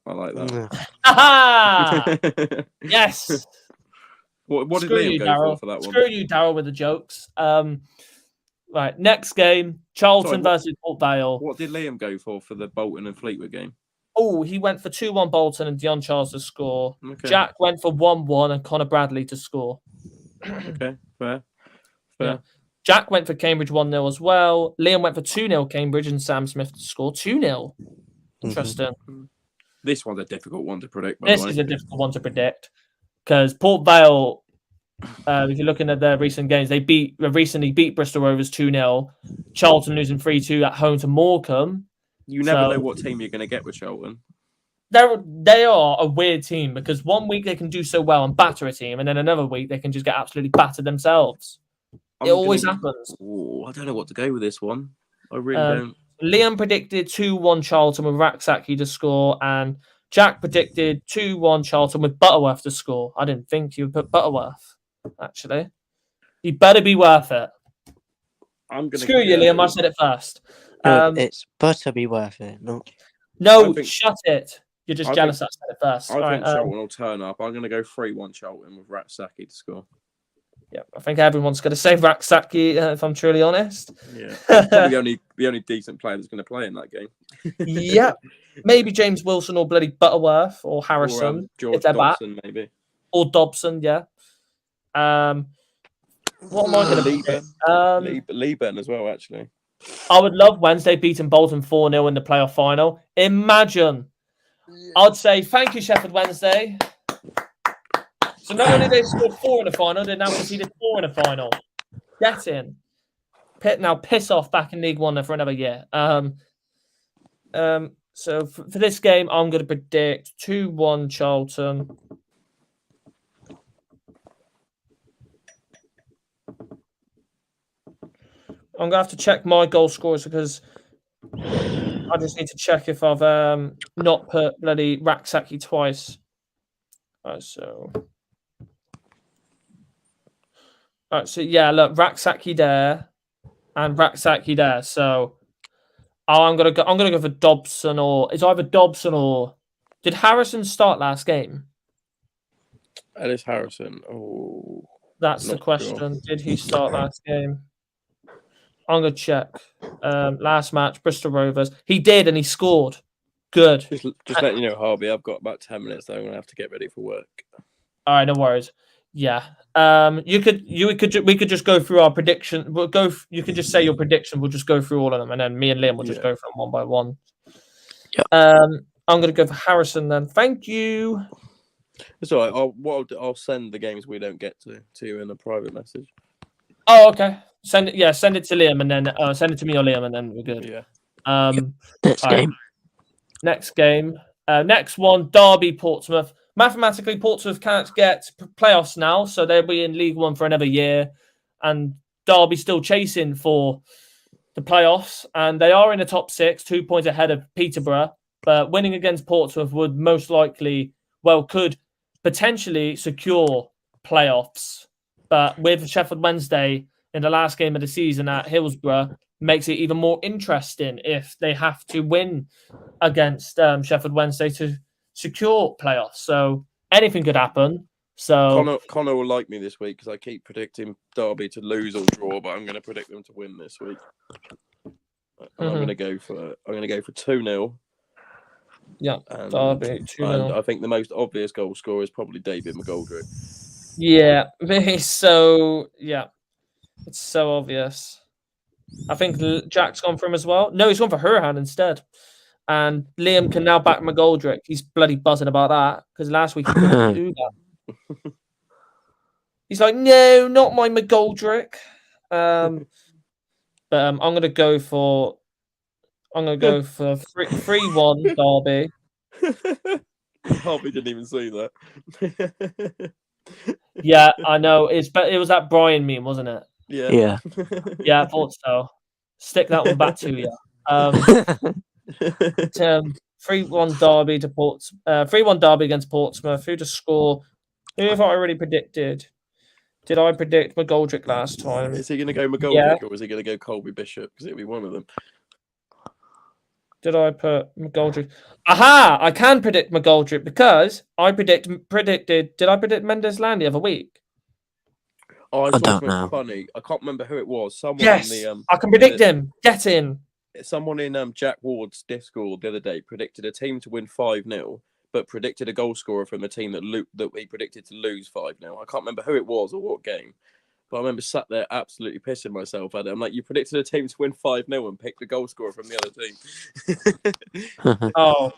Yes. What did Liam go for that one? Screw you, Darryl, with the jokes. Right, next game, Charlton versus Port Vale. What did Liam go for the Bolton and Fleetwood game? Oh, he went for 2-1 Bolton and Dion Charles to score. Okay. Jack went for 1-1 and Connor Bradley to score. Okay, fair. Yeah. Jack went for Cambridge 1-0 as well. Liam went for 2-0 Cambridge and Sam Smith to score 2-0. Interesting. This one's a difficult one to predict. This is a difficult one to predict because Port Vale, if you're looking at their recent games, they recently beat Bristol Rovers 2-0. Charlton losing 3-2 at home to Morecambe. You never know what team you're going to get with Charlton. They are a weird team because one week they can do so well and batter a team, and then another week they can just get absolutely battered themselves. It always happens. I don't know what to go with this one. I really don't. Liam predicted 2-1 Charlton with Raksaki to score, and Jack predicted 2-1 Charlton with Butterworth to score. I didn't think he would put Butterworth, actually. He better be worth it. I'm gonna Screw you, Liam. I said it first. No, it's better be worth it. No, shut it. You're just jealous that I said it first. I think Charlton will turn up. I'm going to go 3-1 Charlton with Ratsaki to score. Yeah, I think everyone's going to say Ratsaki, if I'm truly honest. Yeah, probably the only decent player that's going to play in that game. Yeah, maybe James Wilson or bloody Butterworth or Harrison. Or George Dobson, maybe. Or Dobson, yeah. What am I going to be? Lieben as well, actually. I would love Wednesday beating Bolton 4-0 in the playoff final. Imagine. I'd say thank you, Sheffield Wednesday. So not only they scored 4 in the final, they now conceded 4 in the final. Get in. Now piss off back in League One for another year. So for this game, I'm going to predict 2-1 Charlton. I'm going to have to check my goal scorers because I just need to check if I've not put bloody Raksaki twice. So yeah, look, Raksaki there and Raksaki there. So I'm gonna go for Dobson, or it's either Dobson or did Harrison start last game? Ellis Harrison. Oh, that's the question. Sure. Did he start last game? I'm going to check. Last match, Bristol Rovers. He did, and he scored. Good. Just letting you know, Harvey, I've got about 10 minutes, though. I'm going to have to get ready for work. All right, no worries. Yeah. We could just go through our prediction. You could just say your prediction. We'll just go through all of them, and then me and Liam will just go through them one by one. Yeah. I'm going to go for Harrison then. Thank you. It's all right. I'll send the games we don't get to you in a private message. Oh, okay. Send it to Liam, and then send it to me or Liam, and then we're good. Yeah. Next game. Next one, Derby, Portsmouth. Mathematically, Portsmouth can't get playoffs now, so they'll be in League One for another year. And Derby's still chasing for the playoffs, and they are in the top 6, 2 points ahead of Peterborough. But winning against Portsmouth would most likely, could potentially secure playoffs. But with Sheffield Wednesday in the last game of the season at Hillsborough, makes it even more interesting if they have to win against Sheffield Wednesday to secure playoffs. So anything could happen. So Connor will like me this week because I keep predicting Derby to lose or draw, but I'm going to predict them to win this week. And I'm going to go for 2-0. Yeah, Derby 2-0. And I think the most obvious goal scorer is probably David McGoldrick. Yeah, it's so obvious. I think Jack's gone for him as well. No, he's gone for Hurhan instead. And Liam can now back McGoldrick. He's bloody buzzing about that because last week he couldn't do that. He's like, no, not my McGoldrick. But I'm gonna go for 3-1 Derby. Harvey didn't even see that. Yeah, I know. It was that Brian meme, wasn't it? Yeah. Yeah, I thought so. Stick that one back to you. 3-1 Derby to 3-1 Derby against Portsmouth. Who to score? Who have I already predicted? Did I predict McGoldrick last time? Is he going to go McGoldrick or is he going to go Colby Bishop? Because it'll be one of them. Did I put McGoldrick? Aha! I can predict McGoldrick because I predicted. Did I predict Mendes Land the other week? Oh, I don't know. Funny. I can't remember who it was. Someone yes, in the, I can predict him. Get in. Someone in Jack Ward's Discord the other day predicted a team to win 5-0, but predicted a goal scorer from the team that he predicted to lose 5-0. I can't remember who it was or what game, but I remember sat there absolutely pissing myself at it. I'm like, you predicted a team to win 5-0 and picked a goal scorer from the other team. Oh,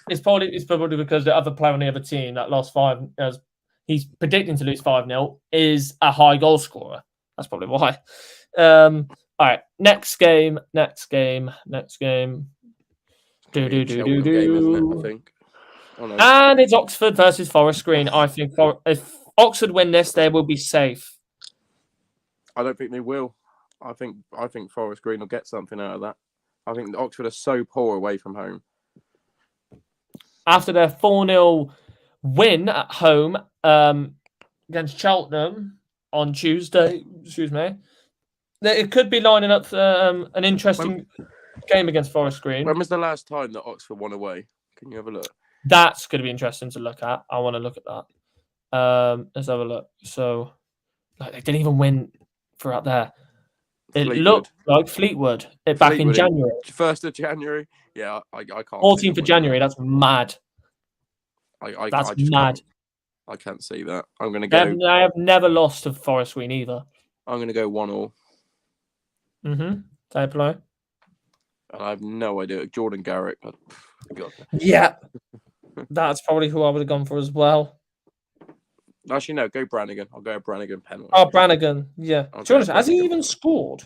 it's probably because the other player on the other team that lost 5, as he's predicting to lose 5-0, is a high goal scorer. That's probably why. All right, next game. Do. Game, isn't it, I think. Oh, no. And it's Oxford versus Forest Green. I think if Oxford win this, they will be safe. I don't think they will. I think Forest Green will get something out of that. I think Oxford are so poor away from home. After their 4-0 win at home against Cheltenham on Tuesday, It could be lining up an interesting game against Forest Green. When was the last time that Oxford won away? Can you have a look? That's going to be interesting to look at. I want to look at that. Let's have a look. So, like, they didn't even win throughout there. It looked like Fleetwood back in January. 1st of January. Yeah, I can't. 14th of January. That's mad. That's mad. I can't see that. I'm going to go. I have never lost to Forest Green either. I'm going to go 1-1. Fair play. And I have no idea. Jordan Garrick. God. Yeah. That's probably who I would have gone for as well. Actually, no. Go Brannigan. I'll go Brannigan penalty. Oh, Brannigan. Yeah. To be honest, has he even scored?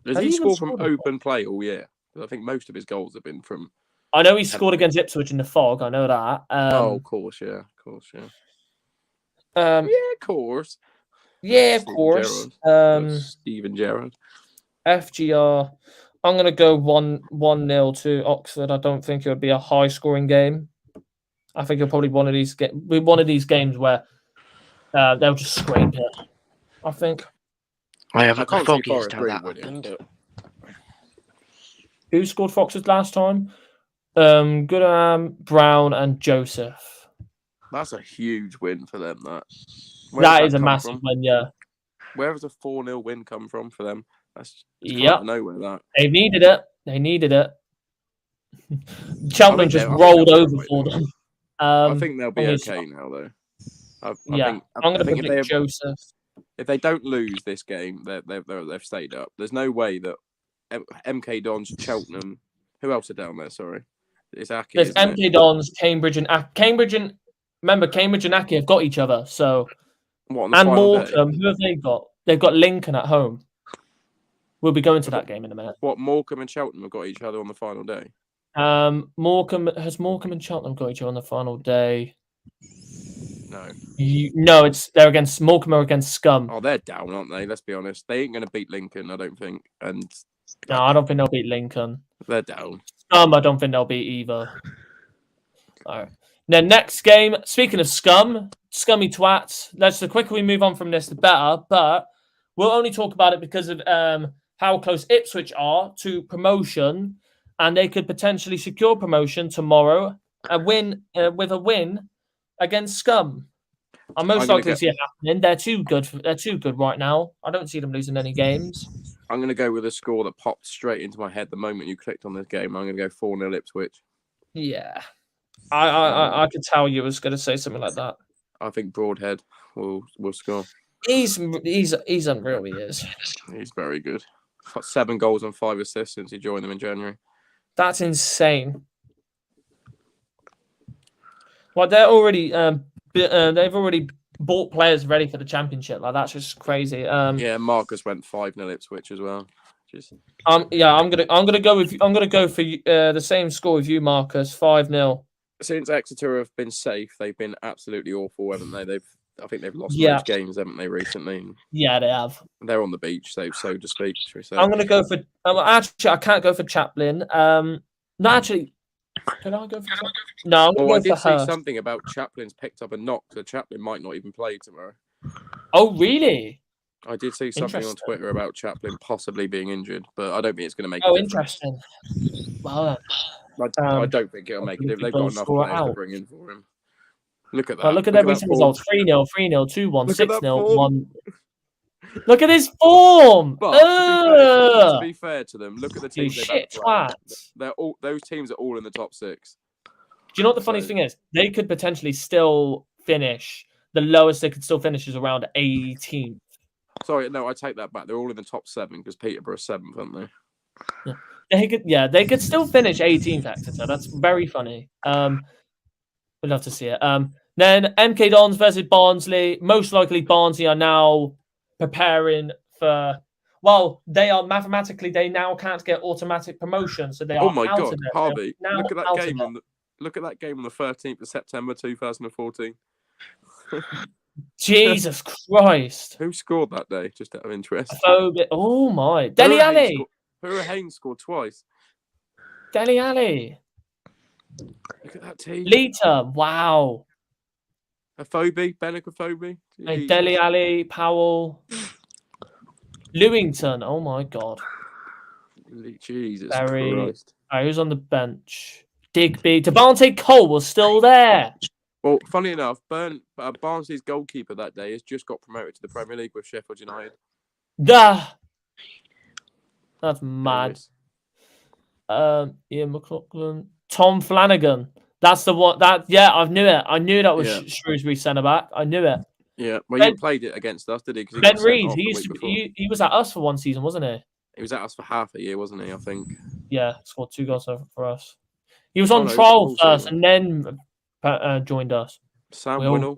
Does he score from open play all year? Because I think most of his goals have been from. I know he scored against Ipswich in the fog. I know that. Of course, yeah. Of course. Yeah, of course. Stephen Gerrard. FGR. I'm going to go 1-0 to Oxford. I don't think it would be a high-scoring game. I think it'll probably be one of these games where they'll just scrape it. I think. I haven't can't got see Forest how that winning, happened. Who scored for Oxford last time? Goodham, Brown, and Joseph. That's a huge win for them. That is a massive win, yeah. Where does a 4-0 win come from for them? That's out of nowhere. That they needed it. Cheltenham just rolled over for them. I think they'll be okay now, though. I'm going to predict Joseph. If they don't lose this game, they've stayed up. There's no way that MK Dons, Cheltenham. Who else are down there? Sorry, it's Aki. There's MK Dons, Cambridge, and remember Cambridge and Aki have got each other. So and Morecambe, who have they got? They've got Lincoln at home. We'll be going to that game in a minute. What, Morecambe and Cheltenham have got each other on the final day? Morecambe and Cheltenham got each other on the final day? No. They're against Morecambe are against Scum. Oh, they're down, aren't they? Let's be honest. They ain't going to beat Lincoln, I don't think. And no, I don't think they'll beat Lincoln. They're down. Scum, I don't think they'll beat either. All right. Then next game. Speaking of Scum, scummy twats. The quicker we move on from this, the better. But we'll only talk about it because of how close Ipswich are to promotion, and they could potentially secure promotion tomorrow. With a win against Scum. I'm most likely to see it happening. They're too good. They're too good right now. I don't see them losing any games. I'm going to go with a score that popped straight into my head the moment you clicked on this game. I'm going to go 4-0 Ipswich. Yeah, I could tell you was going to say something like that. I think Broadhead will score. He's unreal. He is. He's very good. Got 7 goals and 5 assists since he joined them in January. That's insane. Like they're already they've already bought players ready for the championship. Like that's just crazy. Yeah, Marcus went 5-0 Ipswich as well. I'm gonna go for the same score with you, Marcus. 5-0. Since Exeter have been safe, they've been absolutely awful, haven't they? I think they've lost most games, haven't they, recently? Yeah, they have. They're on the beach, so to speak. I'm gonna go for. Actually, I can't go for Chaplin. No, actually. Can I go for Chaplin? No, I did see something about Chaplin's picked up a knock, so Chaplin might not even play tomorrow. Oh, really? I did see something on Twitter about Chaplin possibly being injured, but I don't think it's going to make a difference. Interesting. Well, I don't think it'll make a difference. They've got enough players to bring in for him. Look at that. Look at their recent results. 3-0, 3-0, 2-1, 6-0, 1. Look at his form. But to be fair to them, look at the teams. Those teams are all in the top 6. Do you know what the funny thing is? They could potentially still finish. The lowest they could still finish is around 18th. Sorry, no, I take that back. They're all in the top 7 because Peterborough's 7th, aren't they? They could still finish 18th, Exeter. That's very funny. We'd love to see it. Then MK Dons versus Barnsley. Most likely Barnsley are now preparing for. Well, they are mathematically. They now can't get automatic promotion, so they are. Oh my out God, of it. Harvey! Look at that game. Look at that game on the 13th of September 2014. Jesus Christ! Who scored that day? Just out of interest. Oh my! Dele Alli. Hura Haynes scored twice. Dele Alli. Look at that team. Lita. Wow. Afobe, Benik Afobe. Dele Alli, Powell. Lewington. Oh my god. Jesus Barry. Christ. Who's on the bench? Digby. Devontae Cole was still there. Well, funny enough, Barnsley's goalkeeper that day has just got promoted to the Premier League with Sheffield United. That's mad. Ian McLaughlin. Tom Flanagan. That's the one. I knew it. I knew that was Shrewsbury centre back. I knew it. Yeah, well, he played it against us, did he? Ben Reed. He was at us for one season, wasn't he? He was at us for half a year, wasn't he? I think. Yeah, scored 2 goals for us. He was on trial first, and then joined us. Sam Winnell.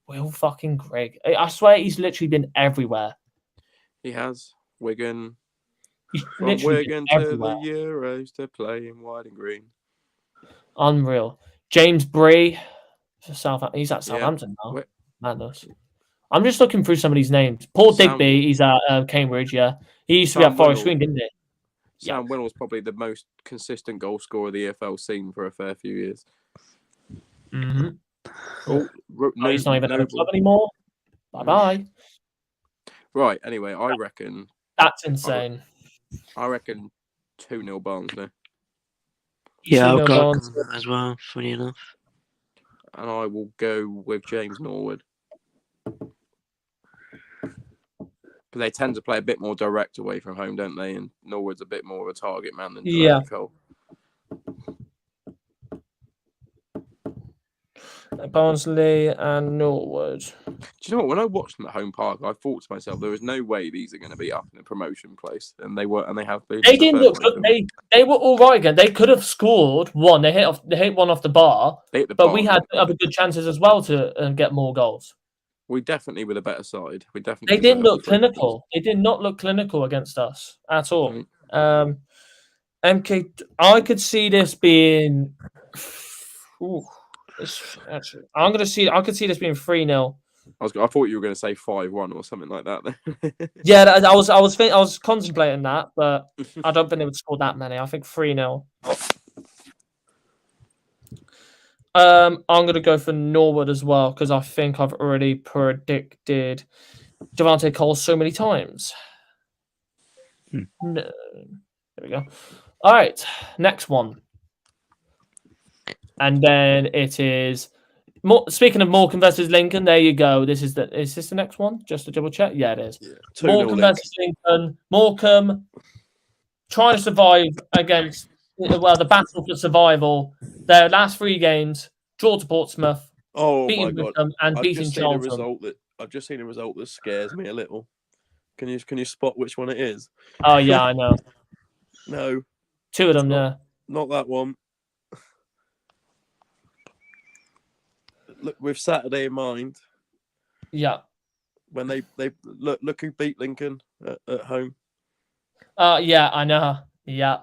Will fucking Greg. I swear he's literally been everywhere. He has. Wigan. From Wigan to the Euros to play in white and green. Unreal. James Bree. He's at Southampton now. Madness. I'm just looking through some of these names. Paul Digby, he's at Cambridge, yeah. He used to be at Forest Green, didn't he? Sam Winnell's probably the most consistent goal scorer the EFL's seen for a fair few years. Mm-hmm. He's not even at the club anymore. Bye-bye. Right, anyway, I reckon... That's insane. I reckon 2-0 Barnsley. Yeah, I've got that as well, funny enough. And I will go with James Norwood. But they tend to play a bit more direct away from home, don't they? And Norwood's a bit more of a target man than Cole. Barnsley and Norwood. Do you know what? When I watched them at Home Park, I thought to myself, there was no way these are going to be up in a promotion place, and they were, and they have been. They didn't look good. They were all right again. They could have scored one. They hit one off the bar, but we had other good chances as well to get more goals. We definitely were the better side. They didn't look clinical. They did not look clinical against us at all. MK, I could see this being. I could see this being 3-0. I thought you were going to say 5-1 or something like that. Yeah, I was contemplating that, but I don't think they would score that many. I think 3-0. I'm going to go for Norwood as well because I think I've already predicted Devontae Cole so many times. No. There we go. All right, next one. And then it is speaking of Morecambe versus Lincoln. There you go. Is this the next one? Just to double check. Yeah, it is. Yeah. Morecambe versus Lincoln. Morecambe trying to survive against the battle for survival. Their last 3 games: draw to Portsmouth, beating Wickham, and beating Charlton. I've just seen a result that scares me a little. Can you spot which one it is? Oh yeah, I know. No, 2 of them. Yeah, not that one. Look, with Saturday in mind. Yeah. When they look who beat Lincoln at home. Yeah, I know. Yeah.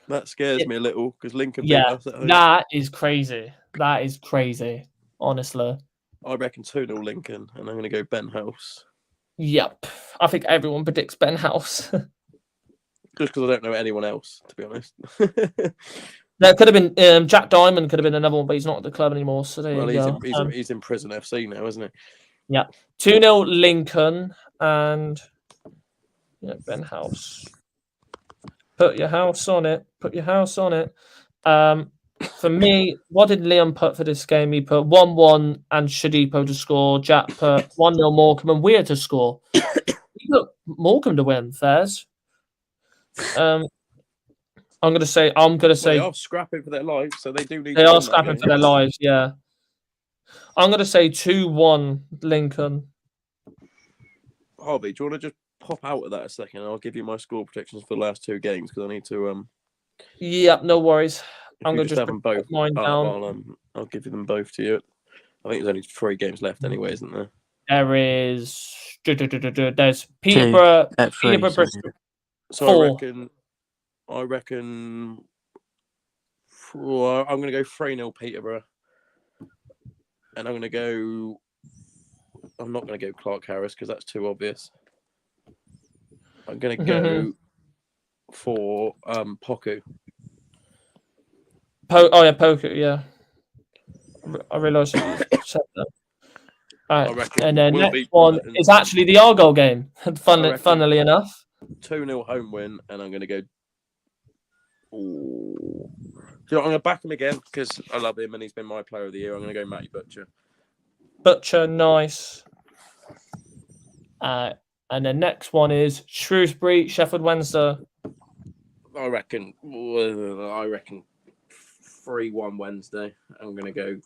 That scares me a little because Lincoln beat us at home. That is crazy. That is crazy. Honestly. I reckon 2-0 Lincoln, and I'm going to go Ben House. Yep. I think everyone predicts Ben House. Just because I don't know anyone else, to be honest. There could have been Jack Diamond, could have been another one, but he's not at the club anymore. So there you go. He's in prison FC now, isn't he? Yeah. 2-0 Lincoln and Ben House. Put your house on it. Put your house on it. For me, what did Liam put for this game? He put 1-1 and Shadipo to score. Jack put 1-0 Morecambe and Weir to score. He put Morecambe to win, Fairs. I'm gonna say they are scrapping for their lives, so they do need. They are scrapping for their lives, yeah. I'm gonna say 2-1 Lincoln. Harvey, do you want to just pop out of that a second? I'll give you my score predictions for the last 2 games because I need to. Yeah, no worries. I'm gonna just have them both. Mine down. I'll give you them both to you. I think there's only 3 games left anyway, isn't there? There is. There's Peterborough. Bristol. So 4. I reckon I'm going to go 3-0 Peterborough. And I'm not going to go Clark Harris because that's too obvious. I'm going to go for Poku. Poku, yeah. I realised you said that. All I right. reckon And then we'll next beat one Burton. is actually the Argyle game. reckon- Funnily enough. 2-0 home win, and I'm going to go. Ooh. Do you know what? I'm going to back him again because I love him and he's been my player of the year. I'm going to go Matty Butcher. Butcher, nice. And the next one is Shrewsbury, Sheffield Wednesday. I reckon 3-1 Wednesday. I'm going to go.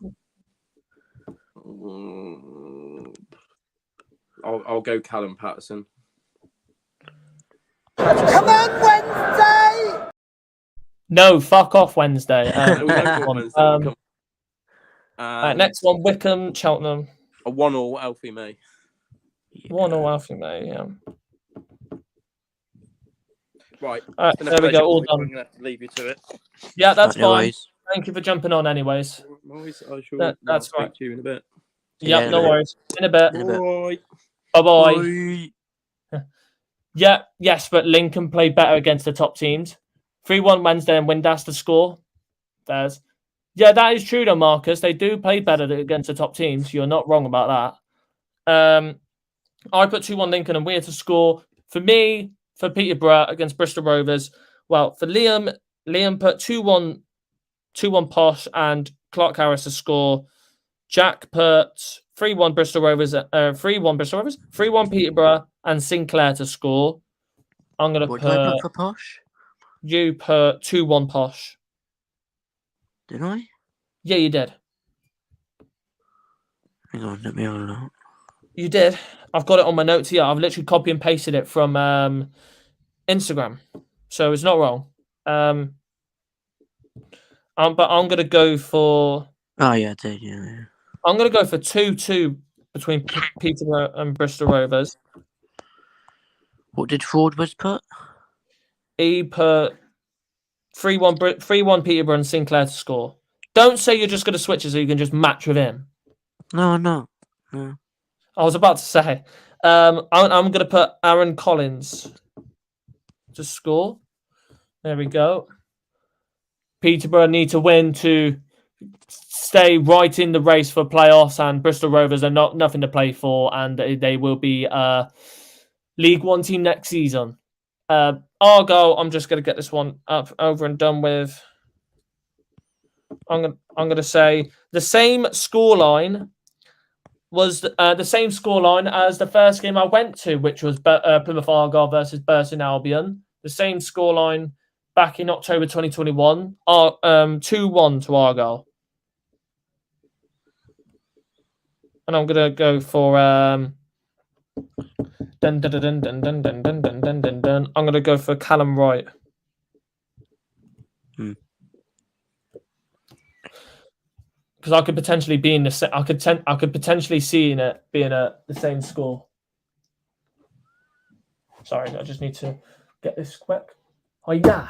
I'll go Callum Patterson. Come on, Wednesday! No, fuck off Wednesday. Next one, Wickham, Cheltenham. A 1-1 Alfie May. 1-0 Alfie May, yeah. Right. There we go, all done. I'm going to have to leave you to it. Yeah, that's No fine. worries. Thank you for jumping on anyways. I shall That's speak right. to you in a bit. Yeah, Yeah, no no. worries. In a bit. Bye. Bye-bye. Yeah, yes, but Lincoln played better against the top teams. 3-1 Wednesday and Windass to score. Yeah, that is true though, Marcus. They do play better against the top teams. You're not wrong about that. I put 2-1 Lincoln and Weir to score. For me, for Peterborough against Bristol Rovers. Well, for Liam put 2-1 Posh and Clark Harris to score. Jack put 3-1 Bristol Rovers, 3-1 Peterborough and Sinclair to score. I'm gonna What did I put put for Posh? you put 2-1 Posh. Did I? Yeah, you did. Hang on, let me have a look. You did. I've got it on my notes here. I've literally copy and pasted it from Instagram, so it's not wrong. But I'm gonna go for. Oh yeah, I did. Yeah. I'm gonna go for 2-2 between Peterborough and Bristol Rovers. What did Fordwood put? He put 3-1 Peterborough and Sinclair to score. Don't say you're just gonna switch it so you can just match with him. No. I was about to say. I'm gonna put Aaron Collins to score. There we go. Peterborough need to win to stay right in the race for playoffs, and Bristol Rovers are nothing to play for, and they will be League One team next season. Argyle, I'm just going to get this one up, over and done with. I'm going to say the same scoreline was the same scoreline as the first game I went to, which was Plymouth Argyle versus Burton Albion. The same scoreline back in October 2021, 2-1 to Argyle. And I'm gonna go for I'm gonna go for Callum Wright. Because I could potentially be in the I could potentially see in it being the same score. Sorry, I just need to get this quick. Oh yeah.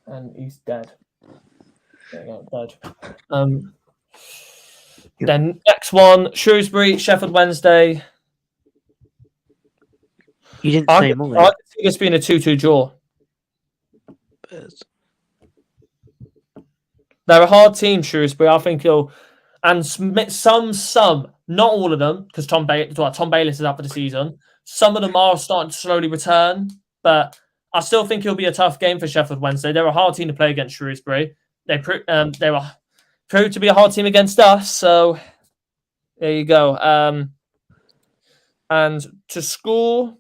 And he's dead. There you go, dead. Then next one, Shrewsbury, Sheffield Wednesday. You didn't say more. I could see this being a 2-2 draw. They're a hard team, Shrewsbury. I think he'll and some, not all of them, because Tom Bayliss is out for the season. Some of them are starting to slowly return, but I still think it'll be a tough game for Sheffield Wednesday. They're a hard team to play against Shrewsbury. They were proved to be a hard team against us, so there you go. And to score,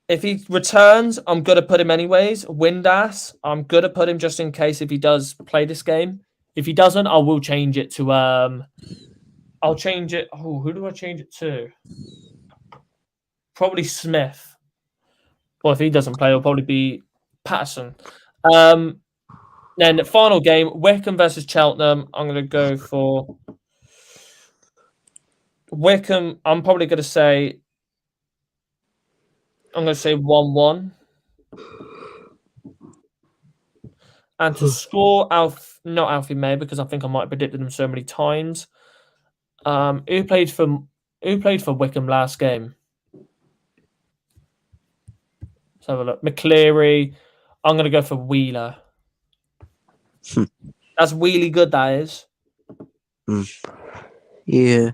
if he returns, I'm going to put him anyways. Windass, I'm going to put him just in case if he does play this game. If he doesn't, I will change it to... I'll change it... Oh, who do I change it to? Probably Smith. Well, if he doesn't play, it'll probably be Patterson. Then the final game, Wickham versus Cheltenham. I'm going to go for... Wickham, I'm probably going to say... I'm going to say 1-1. And to score, not Alfie May, because I think I might have predicted him so many times. Who played for Wickham last game? Let's have a look. McCleary. I'm going to go for Wheeler. That's really good, that is. Yeah.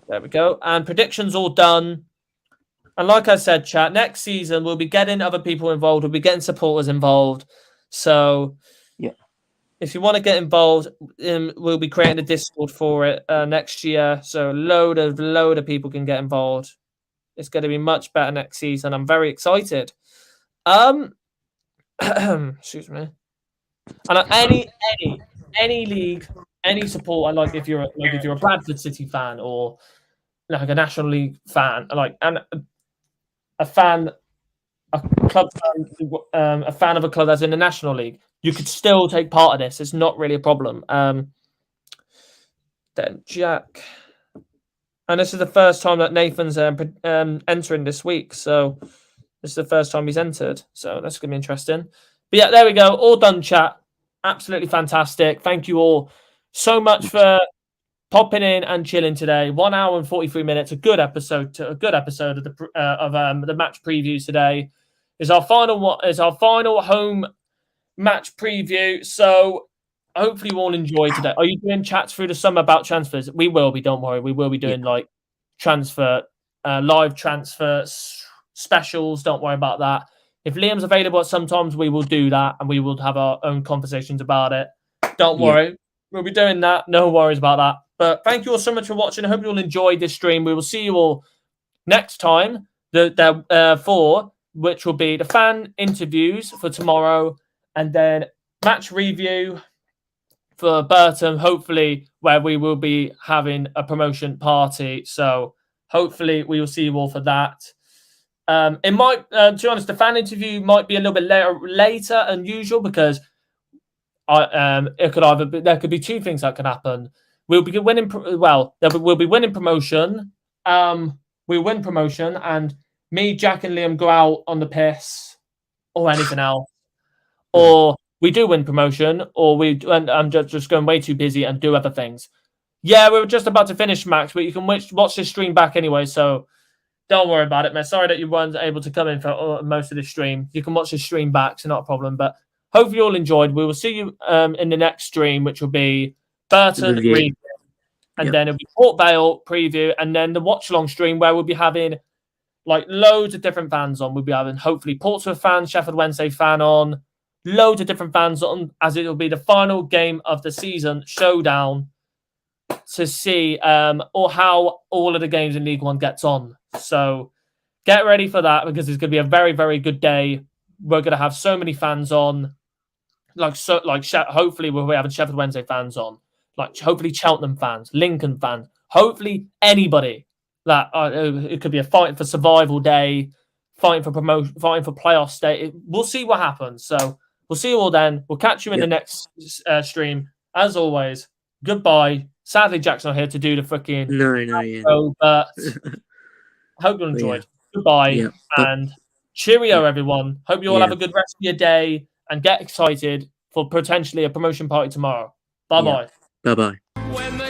There we go. And predictions all done. And like I said, chat, next season we'll be getting other people involved. We'll be getting supporters involved. So yeah, if you want to get involved, we'll be creating a Discord for it next year. So load of people can get involved. It's going to be much better next season. I'm very excited. Excuse me. And any league, any support I like. If you're a Bradford City fan or like a National League fan, and a fan of a club that's in the National League, you could still take part of this. It's not really a problem. Then Jack, and this is the first time that Nathan's entering this week, so this is the first time he's entered. So that's gonna be interesting. But yeah, there we go. All done, chat. Absolutely fantastic. Thank you all so much for popping in and chilling today. 1 hour and 43 minutes. A good episode of the match previews today. Is our final home match preview. So hopefully you all enjoy today. Are you doing chats through the summer about transfers? We will be. Don't worry. We will be doing like transfer, live transfer specials. Don't worry about that. If Liam's available at sometimes, we will do that and we will have our own conversations about it. Don't worry. We'll be doing that. No worries about that. But thank you all so much for watching. I hope you all enjoyed this stream. We will see you all next time, which will be the fan interviews for tomorrow and then match review for Burton, hopefully, where we will be having a promotion party. So hopefully we will see you all for that. It might, to be honest, the fan interview might be a little bit later than usual because there could be two things that can happen. We'll be winning. We'll be winning promotion. We'll win promotion, and me, Jack, and Liam go out on the piss or anything else, or we do win promotion, or I'm just going way too busy and do other things. Yeah, we were just about to finish Max, but you can watch this stream back anyway, so don't worry about it, man. Sorry that you weren't able to come in for most of the stream. You can watch the stream back, so not a problem. But hopefully you all enjoyed. We will see you in the next stream, which will be Burton review, and then it'll be Port Vale preview, and then the watch-along stream where we'll be having like loads of different fans on. We'll be having hopefully Portsmouth fan, Sheffield Wednesday fan on, loads of different fans on, as it will be the final game of the season showdown to see or how all of the games in League One gets on. So get ready for that because it's going to be a very, very good day. We're going to have so many fans on, hopefully we'll be having Sheffield Wednesday fans on, like hopefully Cheltenham fans, Lincoln fans, hopefully anybody that it could be a fighting for survival day, fighting for promotion, fighting for playoffs day. We'll see what happens. So we'll see you all then. We'll catch you in the next stream. As always, goodbye. Sadly, Jack's not here to do the freaking but I hope you enjoyed. Goodbye and cheerio, everyone. Hope you all have a good rest of your day and get excited for potentially a promotion party tomorrow. Bye-bye. Bye-bye.